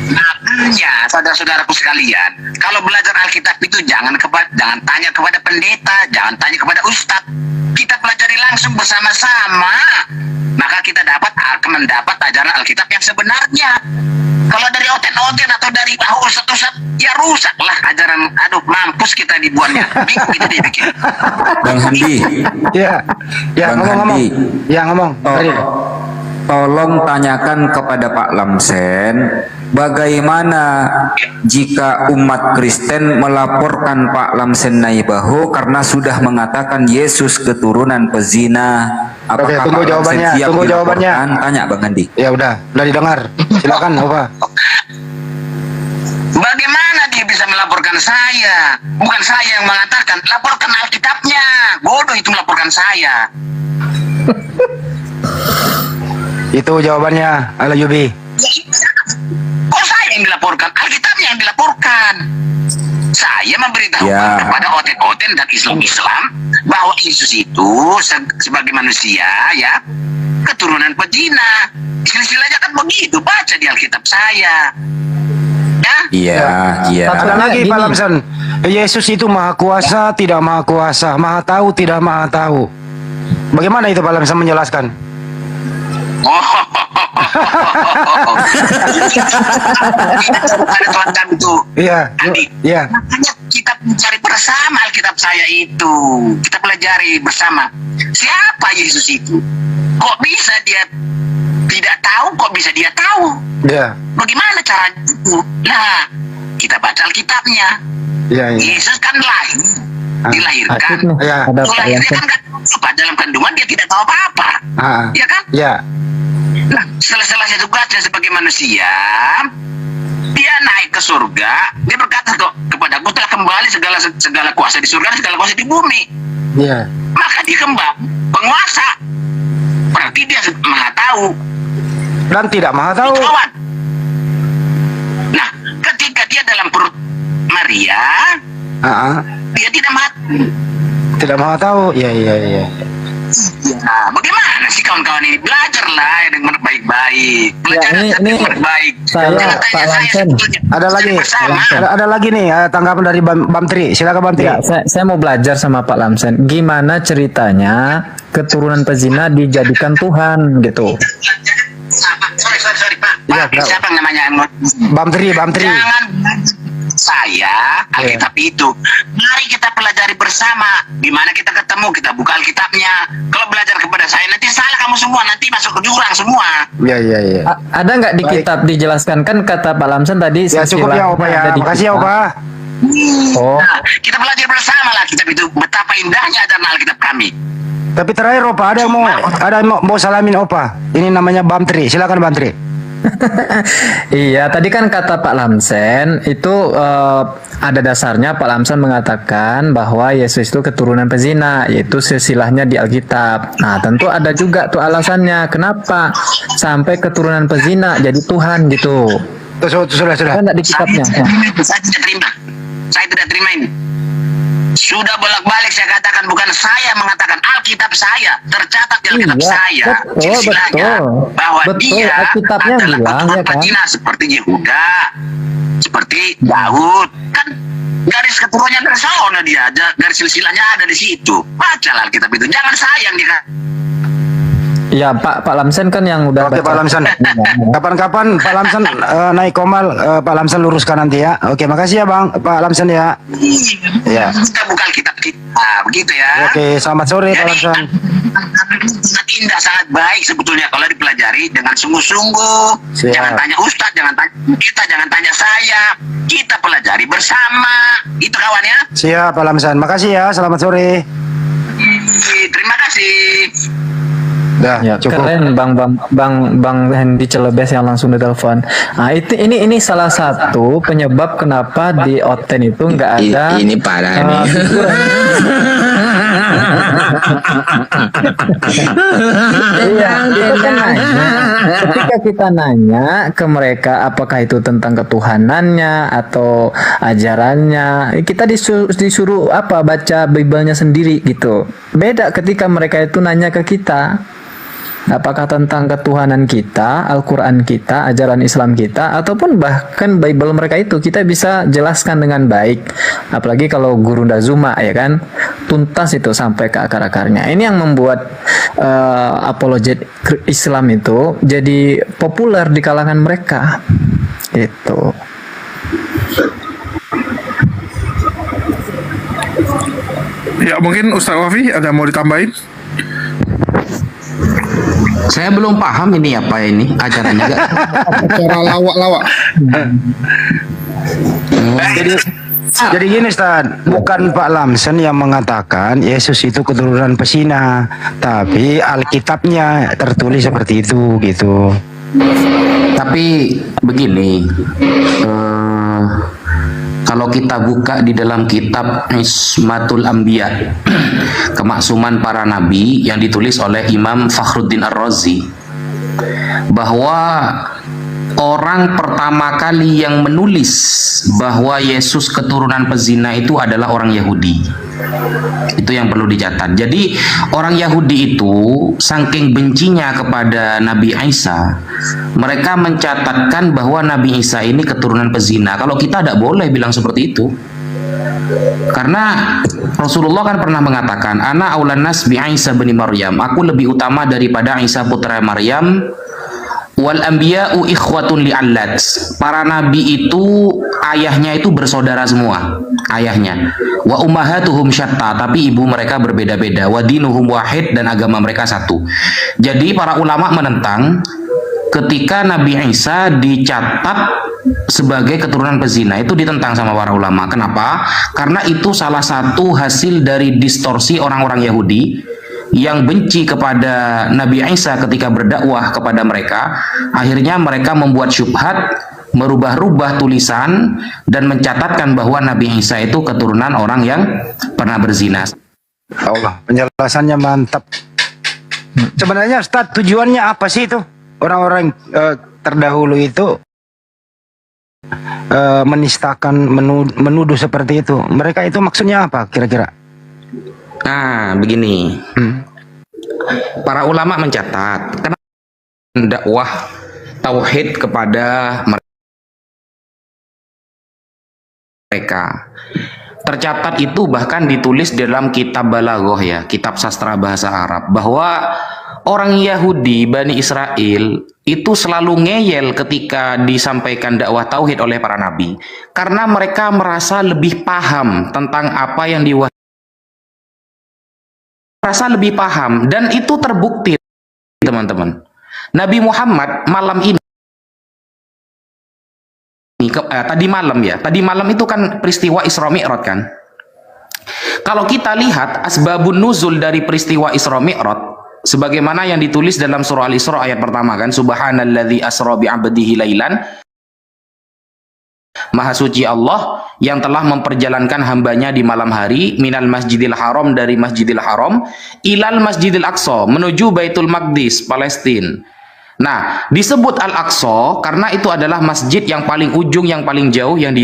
Makanya saudara-saudaraku sekalian, kalau belajar Alkitab itu jangan tanya kepada pendeta, jangan tanya kepada ustadz. Kita pelajari langsung bersama-sama, maka kita akan mendapat ajaran Alkitab yang sebenarnya. Kalau dari oten-oten atau dari ustadz, ya rusaklah ajaran. Aduh, mampus kita dibuatnya. Bingung kita dibikin. Bang Handi. Ya Bang ngomong. Handi. Ya ngomong. Tolong tanyakan kepada Pak Lamsen, bagaimana jika umat Kristen melaporkan Pak Lamsen Naibaho karena sudah mengatakan Yesus keturunan pezina? Apakah Tunggu Pak Lamsen jawabannya. siap Tunggu dilaporkan? jawabannya. Tanya Bang Handi. Ya udah didengar. Silakan, Opa. Bagaimana dia bisa melaporkan saya? Bukan saya yang mengatakan, laporkan Alkitabnya. Bodoh itu melaporkan saya. Itu jawabannya, Ala Yubi. Kok saya yang dilaporkan? Alkitabnya yang dilaporkan. Saya memberitahukan kepada oten-oten dan Islam bahwa Yesus itu sebagai manusia ya keturunan pezina. Silsilahnya kan begitu, baca di Alkitab saya. Iya. Ada lagi Pak Lamsan. Yesus itu maha kuasa, tidak maha kuasa, maha tahu, tidak maha tahu. Bagaimana itu Pak Lamsan menjelaskan? Ada Tuhan kami itu. Iya. Makanya kita mencari bersama Alkitab saya itu. Kita pelajari bersama. Siapa Yesus itu? Kok bisa dia tidak tahu? Kok bisa dia tahu? Iya. Bagaimana caranya itu? Nah, kita baca Alkitabnya. Iya. Yesus kan lahir, dilahirkan. Ada Lahirnya kan apa? Dalam kandungan dia tidak tahu apa-apa. Iya kan? Iya. Nah, setelah tugasnya sebagai manusia, dia naik ke surga. Dia berkata kepadaku telah kembali segala kuasa di surga dan segala kuasa di bumi. Iya. Maka dia kembali penguasa. Berarti dia maha tahu. Dan tidak maha tahu. Nah, ketika dia dalam perut Maria, dia tidak maha. Tidak maha tahu. Iya. Nah, bagaimana sih kawan-kawan ini? Belajarlah dengan baik-baik. Belajar dengan baik. Pak Lamsen. Ada lagi nih tanggapan dari Bam Tri. Silakan Bam Tri. Ya, saya mau belajar sama Pak Lamsen. Gimana ceritanya keturunan pezina dijadikan Tuhan gitu? Sorry Pak. Siapa namanya? Bam Tri. Jangan saya Alkitab itu. Mari kita pelajari bersama. Di mana kita ketemu, kita buka Alkitabnya. Kalau belajar kepada saya nanti salah kamu semua, nanti masuk ke jurang semua. Iya. Ada nggak di kitab dijelaskan, kan kata Pak Lamsen tadi? Ya cukup ya Opa ya. Makasih ya Opa. Nah, kita belajar bersama lah Alkitab itu. Betapa indahnya ajaran Alkitab kami. Tapi terakhir Opa ada yang mau salamin Opa. Ini namanya Bam Tri. Silakan Bam Tri. Iya, tadi kan kata Pak Lamsen itu ada dasarnya. Pak Lamsen mengatakan bahwa Yesus itu keturunan pezina, yaitu silsilahnya di Alkitab. Nah, tentu ada juga tuh alasannya kenapa sampai keturunan pezina jadi Tuhan gitu. Sudah. Kan di kitabnya. Saya tidak terima. Saya tidak terima ini. Sudah bolak-balik saya katakan, bukan saya mengatakan, Alkitab saya tercatat di Alkitab saya silsilahnya bahwa dia Alkitabnya adalah bilang ya kan, Palestina, seperti Yehuda, seperti Daud, kan garis keturunannya dari sana dia, garis silsilahnya ada di situ. Baca Alkitab itu, jangan sayang dia. Ya Pak Lamsen kan yang udah. Oke Pak Lamsen, kapan-kapan Pak Lamsen naik Komal, Pak Lamsen luruskan nanti ya. Oke, makasih ya Bang Pak Lamsen ya. Ya. Kita buka Alkitab kita, begitu ya. Oke, selamat sore Pak Lamsen. Sangat indah, sangat baik sebetulnya kalau dipelajari dengan sungguh-sungguh. Siap. Jangan tanya Ustadz, jangan tanya kita, jangan tanya saya. Kita pelajari bersama. Itu kawan ya. Siap Pak Lamsen, makasih ya. Selamat sore. Terima kasih. Dah, Ya, cukup. keren Bang Hendy Celebes yang langsung ditelepon. Nah, ini salah satu penyebab kenapa di Oten itu nggak ada. Ini parah nih. Iya, kita kan nanya. Ketika kita nanya ke mereka apakah itu tentang ketuhanannya atau ajarannya, kita disuruh apa, baca Bible-nya sendiri gitu. Beda ketika mereka itu nanya ke kita. Apakah tentang ketuhanan kita, Al-Quran kita, ajaran Islam kita, ataupun bahkan Bible mereka itu kita bisa jelaskan dengan baik. Apalagi kalau Guru Ndazuma ya kan, tuntas itu sampai ke akar-akarnya. Ini yang membuat apologet Islam itu jadi populer di kalangan mereka. Itu. Ya mungkin Ustaz Wafi ada mau ditambahin? Saya belum paham ini apa ini ajarannya gak? Cara lawak-lawak. Jadi gini Ustaz, bukan Pak Lamsen yang mengatakan Yesus itu keturunan pesina, tapi Alkitabnya tertulis seperti itu gitu. Tapi begini, kalau kita buka di dalam kitab Ismatul Anbiya, kemaksuman para nabi yang ditulis oleh Imam Fakhruddin Ar-Razi, bahwa orang pertama kali yang menulis bahwa Yesus keturunan pezina itu adalah orang Yahudi. Itu yang perlu dicatat. Jadi orang Yahudi itu saking bencinya kepada Nabi Isa, mereka mencatatkan bahwa Nabi Isa ini keturunan pezina. Kalau kita tidak boleh bilang seperti itu, karena Rasulullah kan pernah mengatakan, ana aulan nas bi Isa bin Maryam, aku lebih utama daripada Isa putra Maryam. Wal anbiya'u ikhwatun li'allat. Para nabi itu ayahnya itu bersaudara semua, ayahnya. Wa ummahatuhum syatta, tapi ibu mereka berbeda-beda. Wa dinuhum wahid, dan agama mereka satu. Jadi para ulama menentang ketika Nabi Isa dicatat sebagai keturunan pezina, itu ditentang sama para ulama. Kenapa? Karena itu salah satu hasil dari distorsi orang-orang Yahudi yang benci kepada Nabi Isa ketika berdakwah kepada mereka. Akhirnya mereka membuat syubhat, merubah-rubah tulisan, dan mencatatkan bahwa Nabi Isa itu keturunan orang yang pernah berzina. Allah, penjelasannya mantap. Sebenarnya Ustaz, tujuannya apa sih itu? Orang-orang terdahulu itu menistakan, menuduh seperti itu. Mereka itu maksudnya apa kira-kira? Nah, begini. Para ulama mencatat karena dakwah tauhid kepada mereka. Tercatat itu bahkan ditulis dalam kitab Balaghah ya, kitab sastra bahasa Arab, bahwa orang Yahudi Bani Israel itu selalu ngeyel ketika disampaikan dakwah tauhid oleh para nabi, karena mereka merasa lebih paham tentang apa yang merasa lebih paham, dan itu terbukti teman-teman. Nabi Muhammad malam ini tadi malam itu kan peristiwa Isra Mi'raj kan. Kalau kita lihat asbabun nuzul dari peristiwa Isra Mi'raj sebagaimana yang ditulis dalam surah Al-Isra ayat pertama kan, subhanalladzi asra bi 'abdihi lailan, Maha suci Allah yang telah memperjalankan hambanya di malam hari, minal masjidil haram, dari masjidil haram, ilal masjidil aqsa, menuju Baitul Maqdis, Palestina. Nah, disebut Al-Aqsa karena itu adalah masjid yang paling ujung, yang paling jauh, yang di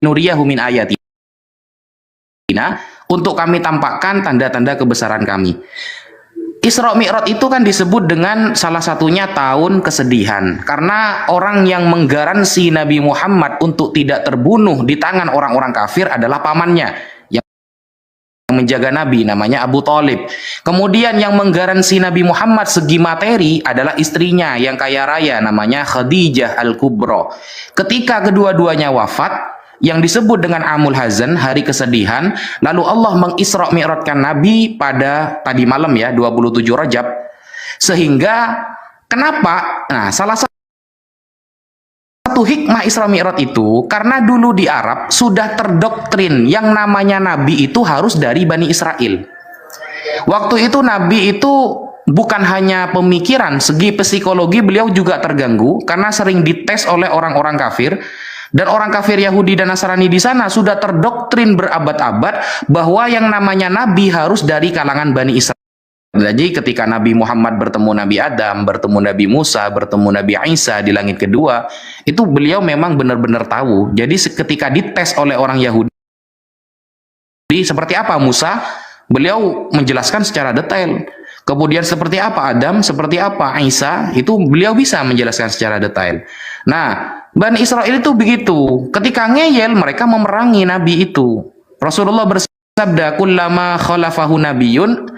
nuriyahu min ayatina, untuk kami tampakkan tanda-tanda kebesaran kami. Isra Mi'raj itu kan disebut dengan salah satunya tahun kesedihan, karena orang yang menggaransi Nabi Muhammad untuk tidak terbunuh di tangan orang-orang kafir adalah pamannya yang menjaga Nabi, namanya Abu Thalib. Kemudian yang menggaransi Nabi Muhammad segi materi adalah istrinya yang kaya raya, namanya Khadijah Al-Kubra. Ketika kedua-duanya wafat, yang disebut dengan Amul Hazan, hari kesedihan, lalu Allah mengisra mi'rajkan Nabi pada tadi malam ya, 27 Rajab. Sehingga kenapa? Nah, salah satu hikmah Isra Mi'raj itu karena dulu di Arab sudah terdoktrin yang namanya Nabi itu harus dari Bani Israel. Waktu itu Nabi itu bukan hanya pemikiran, segi psikologi beliau juga terganggu karena sering dites oleh orang-orang kafir. Dan orang kafir Yahudi dan Nasrani di sana sudah terdoktrin berabad-abad bahwa yang namanya Nabi harus dari kalangan Bani Israel. Jadi ketika Nabi Muhammad bertemu Nabi Adam, bertemu Nabi Musa, bertemu Nabi Isa di langit kedua, itu beliau memang benar-benar tahu. Jadi ketika dites oleh orang Yahudi, seperti apa Musa, beliau menjelaskan secara detail. Kemudian seperti apa Adam, seperti apa Isa, itu beliau bisa menjelaskan secara detail. Nah, Bani Israel itu begitu. Ketika ngeyel, mereka memerangi Nabi itu. Rasulullah bersabda, kullama khalafahu nabiyun,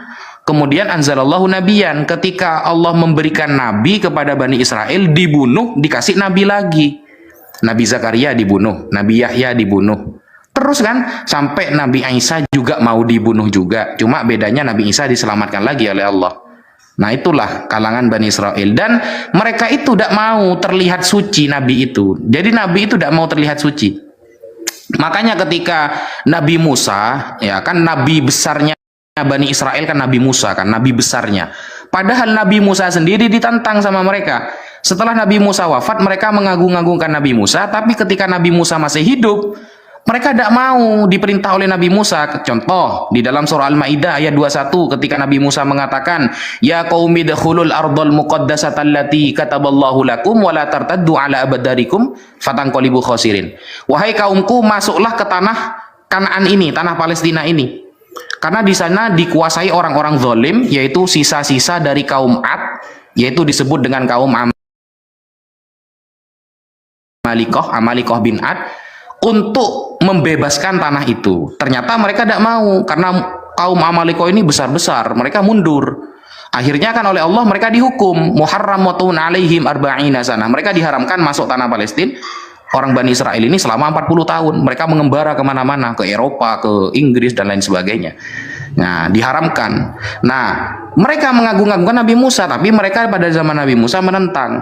kemudian anzalallahu nabiyan. Ketika Allah memberikan Nabi kepada Bani Israel, dibunuh, dikasih Nabi lagi. Nabi Zakaria dibunuh, Nabi Yahya dibunuh. Terus kan, sampai Nabi Isa juga mau dibunuh juga. Cuma bedanya Nabi Isa diselamatkan lagi oleh Allah. Nah itulah kalangan Bani Israel. Dan mereka itu tidak mau terlihat suci, Nabi itu. Jadi Nabi itu tidak mau terlihat suci. Makanya ketika Nabi Musa, ya kan Nabi besarnya Bani Israel kan Nabi Musa kan, Nabi besarnya. Padahal Nabi Musa sendiri ditantang sama mereka. Setelah Nabi Musa wafat, mereka mengagung-agungkan Nabi Musa. Tapi ketika Nabi Musa masih hidup, mereka tidak mau diperintah oleh Nabi Musa. Contoh di dalam surah Al-Maidah ayat 21 ketika Nabi Musa mengatakan, ya qaumi dkhulul ardhal muqaddasata allati kataballahu lakum wa la tartaddu ala abdarikum fatanqalibu khasirin. Wahai kaumku, masuklah ke tanah Kanaan ini, tanah Palestina ini. Karena di sana dikuasai orang-orang zalim, yaitu sisa-sisa dari kaum Ad, yaitu disebut dengan kaum Amalikoh bin Ad, untuk membebaskan tanah itu. Ternyata mereka tidak mau, karena kaum Amalikoh ini besar-besar, mereka mundur. Akhirnya kan oleh Allah mereka dihukum muharramatun alaihim arba'ina sana. Mereka diharamkan masuk tanah Palestina. Orang Bani Israel ini selama 40 tahun mereka mengembara kemana-mana, ke Eropa, ke Inggris dan lain sebagainya. Nah, diharamkan. Nah, mereka mengagung-agungkan Nabi Musa, tapi mereka pada zaman Nabi Musa menentang.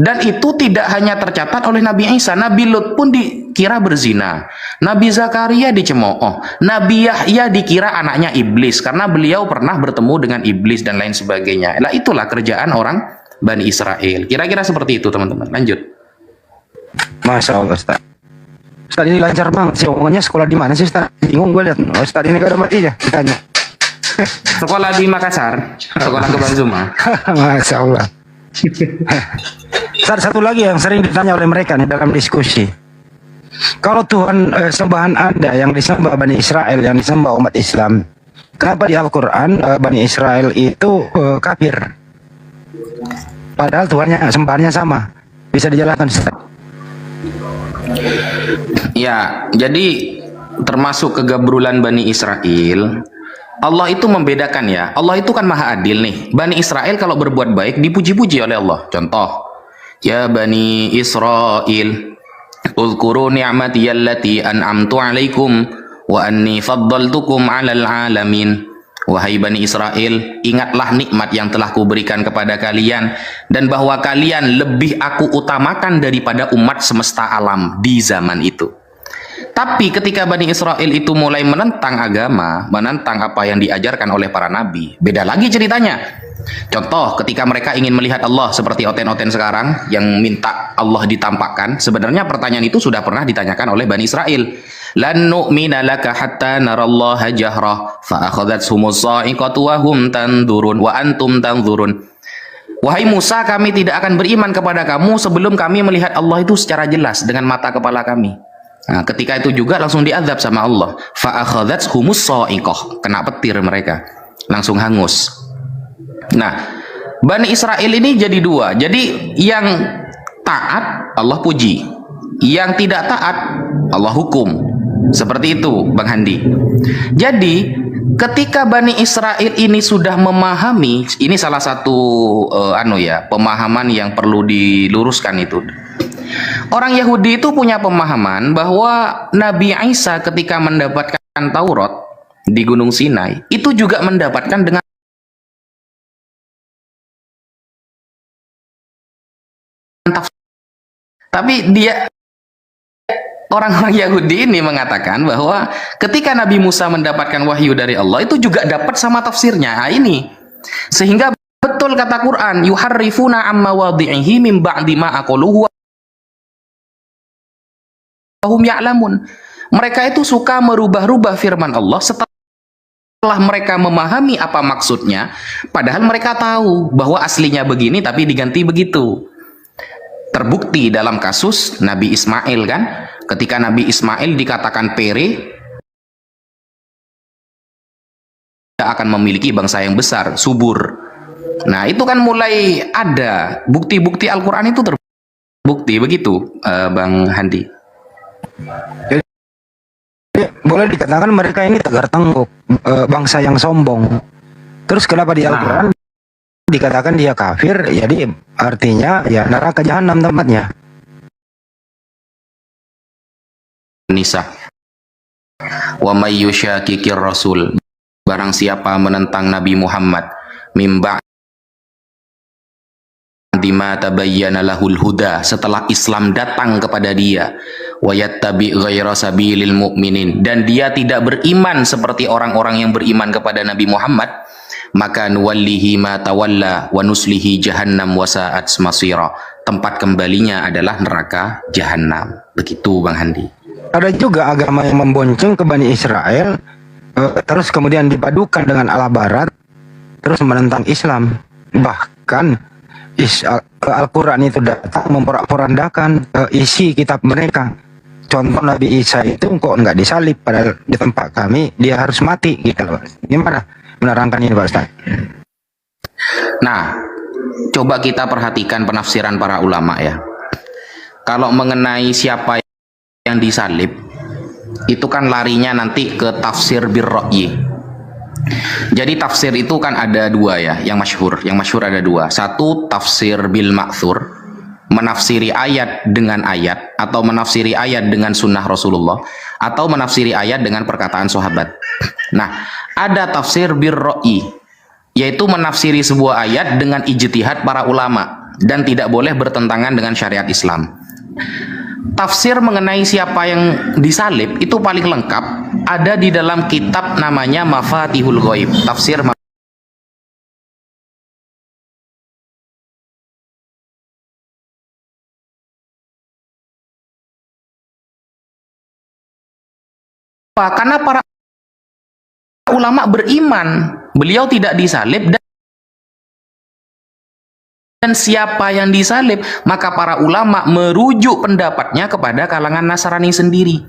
Dan itu tidak hanya tercatat oleh Nabi Isa, Nabi Lut pun dikira berzina, Nabi Zakaria dicemooh, Nabi Yahya dikira anaknya iblis karena beliau pernah bertemu dengan iblis dan lain sebagainya. Nah, itulah kerjaan orang Bani Israel. Kira-kira seperti itu teman-teman. Lanjut. Masya Allah Ustaz. Ustaz ini lancar banget sih omongannya. Sekolah di mana sih Ustaz? Bingung gue lihat. Ustaz ini gak ada matinya ditanya. Sekolah di Makassar, sekolah ke Zuma. Masya Allah. Satu lagi yang sering ditanya oleh mereka nih dalam diskusi, kalau Tuhan sembahan Anda yang disembah Bani Israel, yang disembah umat Islam, kenapa di Al-Quran Bani Israel itu kafir? Padahal Tuhannya sembahannya sama. Bisa dijelaskan Ustaz? Ya, jadi termasuk kegabrulan Bani Israel. Allah itu membedakan ya. Allah itu kan maha adil nih. Bani Israel kalau berbuat baik dipuji-puji oleh Allah. Contoh, ya Bani Israel, uzkuru ni'mati allati an'amtu alaikum wa anni faddaltukum 'alal 'alamin. Wahai Bani Israel, ingatlah nikmat yang telah kuberikan kepada kalian dan bahwa kalian lebih aku utamakan daripada umat semesta alam di zaman itu. Tapi ketika Bani Israel itu mulai menentang agama, menentang apa yang diajarkan oleh para nabi, beda lagi ceritanya. Contoh, ketika mereka ingin melihat Allah seperti oten-oten sekarang yang minta Allah ditampakkan, sebenarnya pertanyaan itu sudah pernah ditanyakan oleh Bani Israel. Lan nu'mina laka hatta narallaha jahrah fa akhadhathumus sa'iqatu wa hum tanzurun wa antum tanzurun. Wahai Musa, kami tidak akan beriman kepada kamu sebelum kami melihat Allah itu secara jelas dengan mata kepala kami. Nah, ketika itu juga langsung diazab sama Allah. Fa akhadhathumus sa'iqah, kena petir mereka, langsung hangus. Nah, Bani Israel ini jadi dua. Jadi yang taat Allah puji, yang tidak taat Allah hukum. Seperti itu, Bang Handi. Jadi ketika Bani Israel ini sudah memahami, ini salah satu pemahaman yang perlu diluruskan itu. Orang Yahudi itu punya pemahaman bahwa Nabi Isa ketika mendapatkan Taurat di Gunung Sinai itu juga mendapatkan dengan tapi dia orang-orang Yahudi ini mengatakan bahwa ketika Nabi Musa mendapatkan wahyu dari Allah itu juga dapat sama tafsirnya. Nah, ini sehingga betul kata Quran, yuharrifuna amma wadhi'ihi min ba'di ma aqaluhu wa hum ya'lamun. Mereka itu suka merubah-rubah firman Allah setelah mereka memahami apa maksudnya, padahal mereka tahu bahwa aslinya begini tapi diganti begitu. Terbukti dalam kasus Nabi Ismail kan, ketika Nabi Ismail dikatakan pere akan memiliki bangsa yang besar, subur. Nah, itu kan mulai ada bukti-bukti Al-Quran itu terbukti begitu, Bang Handi. Jadi, boleh dikatakan mereka ini tegar tengkuk, bangsa yang sombong. Terus kenapa di Al-Quran dikatakan dia kafir? Jadi artinya ya neraka jahanam tempatnya. Nisa. Wa may yusyakikir rasul, barang siapa menentang Nabi Muhammad mimba dima tabayyana lahul huda, setelah Islam datang kepada dia, wa yattabi ghaira sabilil mu'minin, dan dia tidak beriman seperti orang-orang yang beriman kepada Nabi Muhammad, maka nuwallihi ma tawalla wa nuslihi jahannam wa sa'at masira, tempat kembalinya adalah neraka jahanam. Begitu Bang Handi. Ada juga agama yang membonceng ke Bani Israel, terus kemudian dipadukan dengan ala barat, terus menentang Islam. Bahkan Al-Quran itu datang memporak-porandakan isi kitab mereka. Contoh Nabi Isa itu kok nggak disalib, padahal di tempat kami dia harus mati gitu loh. Gimana menerangkan ini Pak Ustaz? Nah, coba kita perhatikan penafsiran para ulama ya. Kalau mengenai siapa yang disalib, itu kan larinya nanti ke tafsir birra'yi. Jadi tafsir itu kan ada dua ya, yang masyhur ada dua. Satu tafsir bil ma'thur, menafsiri ayat dengan ayat, atau menafsiri ayat dengan sunnah Rasulullah, atau menafsiri ayat dengan perkataan sahabat. Nah, ada tafsir birra'yi, yaitu menafsiri sebuah ayat dengan ijtihad para ulama dan tidak boleh bertentangan dengan syariat Islam. Tafsir mengenai siapa yang disalib itu paling lengkap ada di dalam kitab namanya Mafatihul Ghaib, tafsir karena para ulama beriman beliau tidak disalib, dan siapa yang disalib, maka para ulama merujuk pendapatnya kepada kalangan Nasrani sendiri.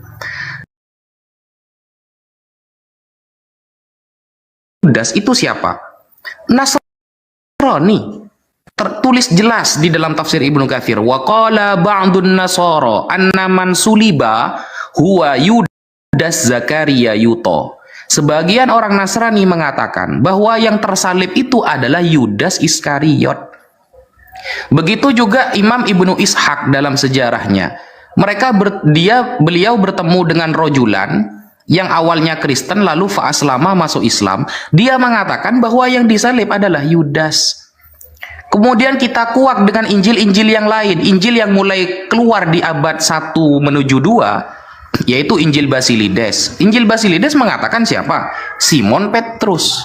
Judas itu siapa? Nasrani. Tertulis jelas di dalam tafsir Ibnu Katsir, wa qala ba'dun nasara anna man suliba huwa Yudas Zakaria Yuto. Sebagian orang Nasrani mengatakan bahwa yang tersalib itu adalah Yudas Iskariot. Begitu juga Imam Ibnu Ishaq dalam sejarahnya. Beliau bertemu dengan rojulan yang awalnya Kristen lalu fa'aslama masuk Islam. Dia mengatakan bahwa yang disalib adalah Yudas. Kemudian kita kuak dengan Injil-Injil yang lain, Injil yang mulai keluar di abad 1 menuju 2. yaitu Injil Basilides. Injil Basilides mengatakan siapa? Simon Petrus.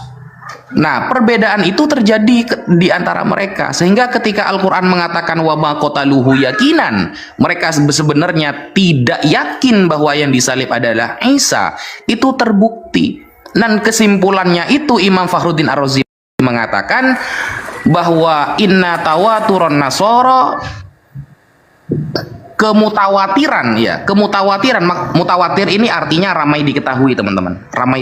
Nah, perbedaan itu terjadi di antara mereka, sehingga ketika Al-Quran mengatakan wa ma qataluhu yakinan, mereka sebenarnya tidak yakin bahwa yang disalib adalah Isa. Itu terbukti. Dan kesimpulannya itu Imam Fakhruddin Ar-Razi mengatakan bahwa inna tawaturon nasoro, kemutawatiran, ya, kemutawatiran, mutawatir ini artinya ramai diketahui, teman-teman, ramai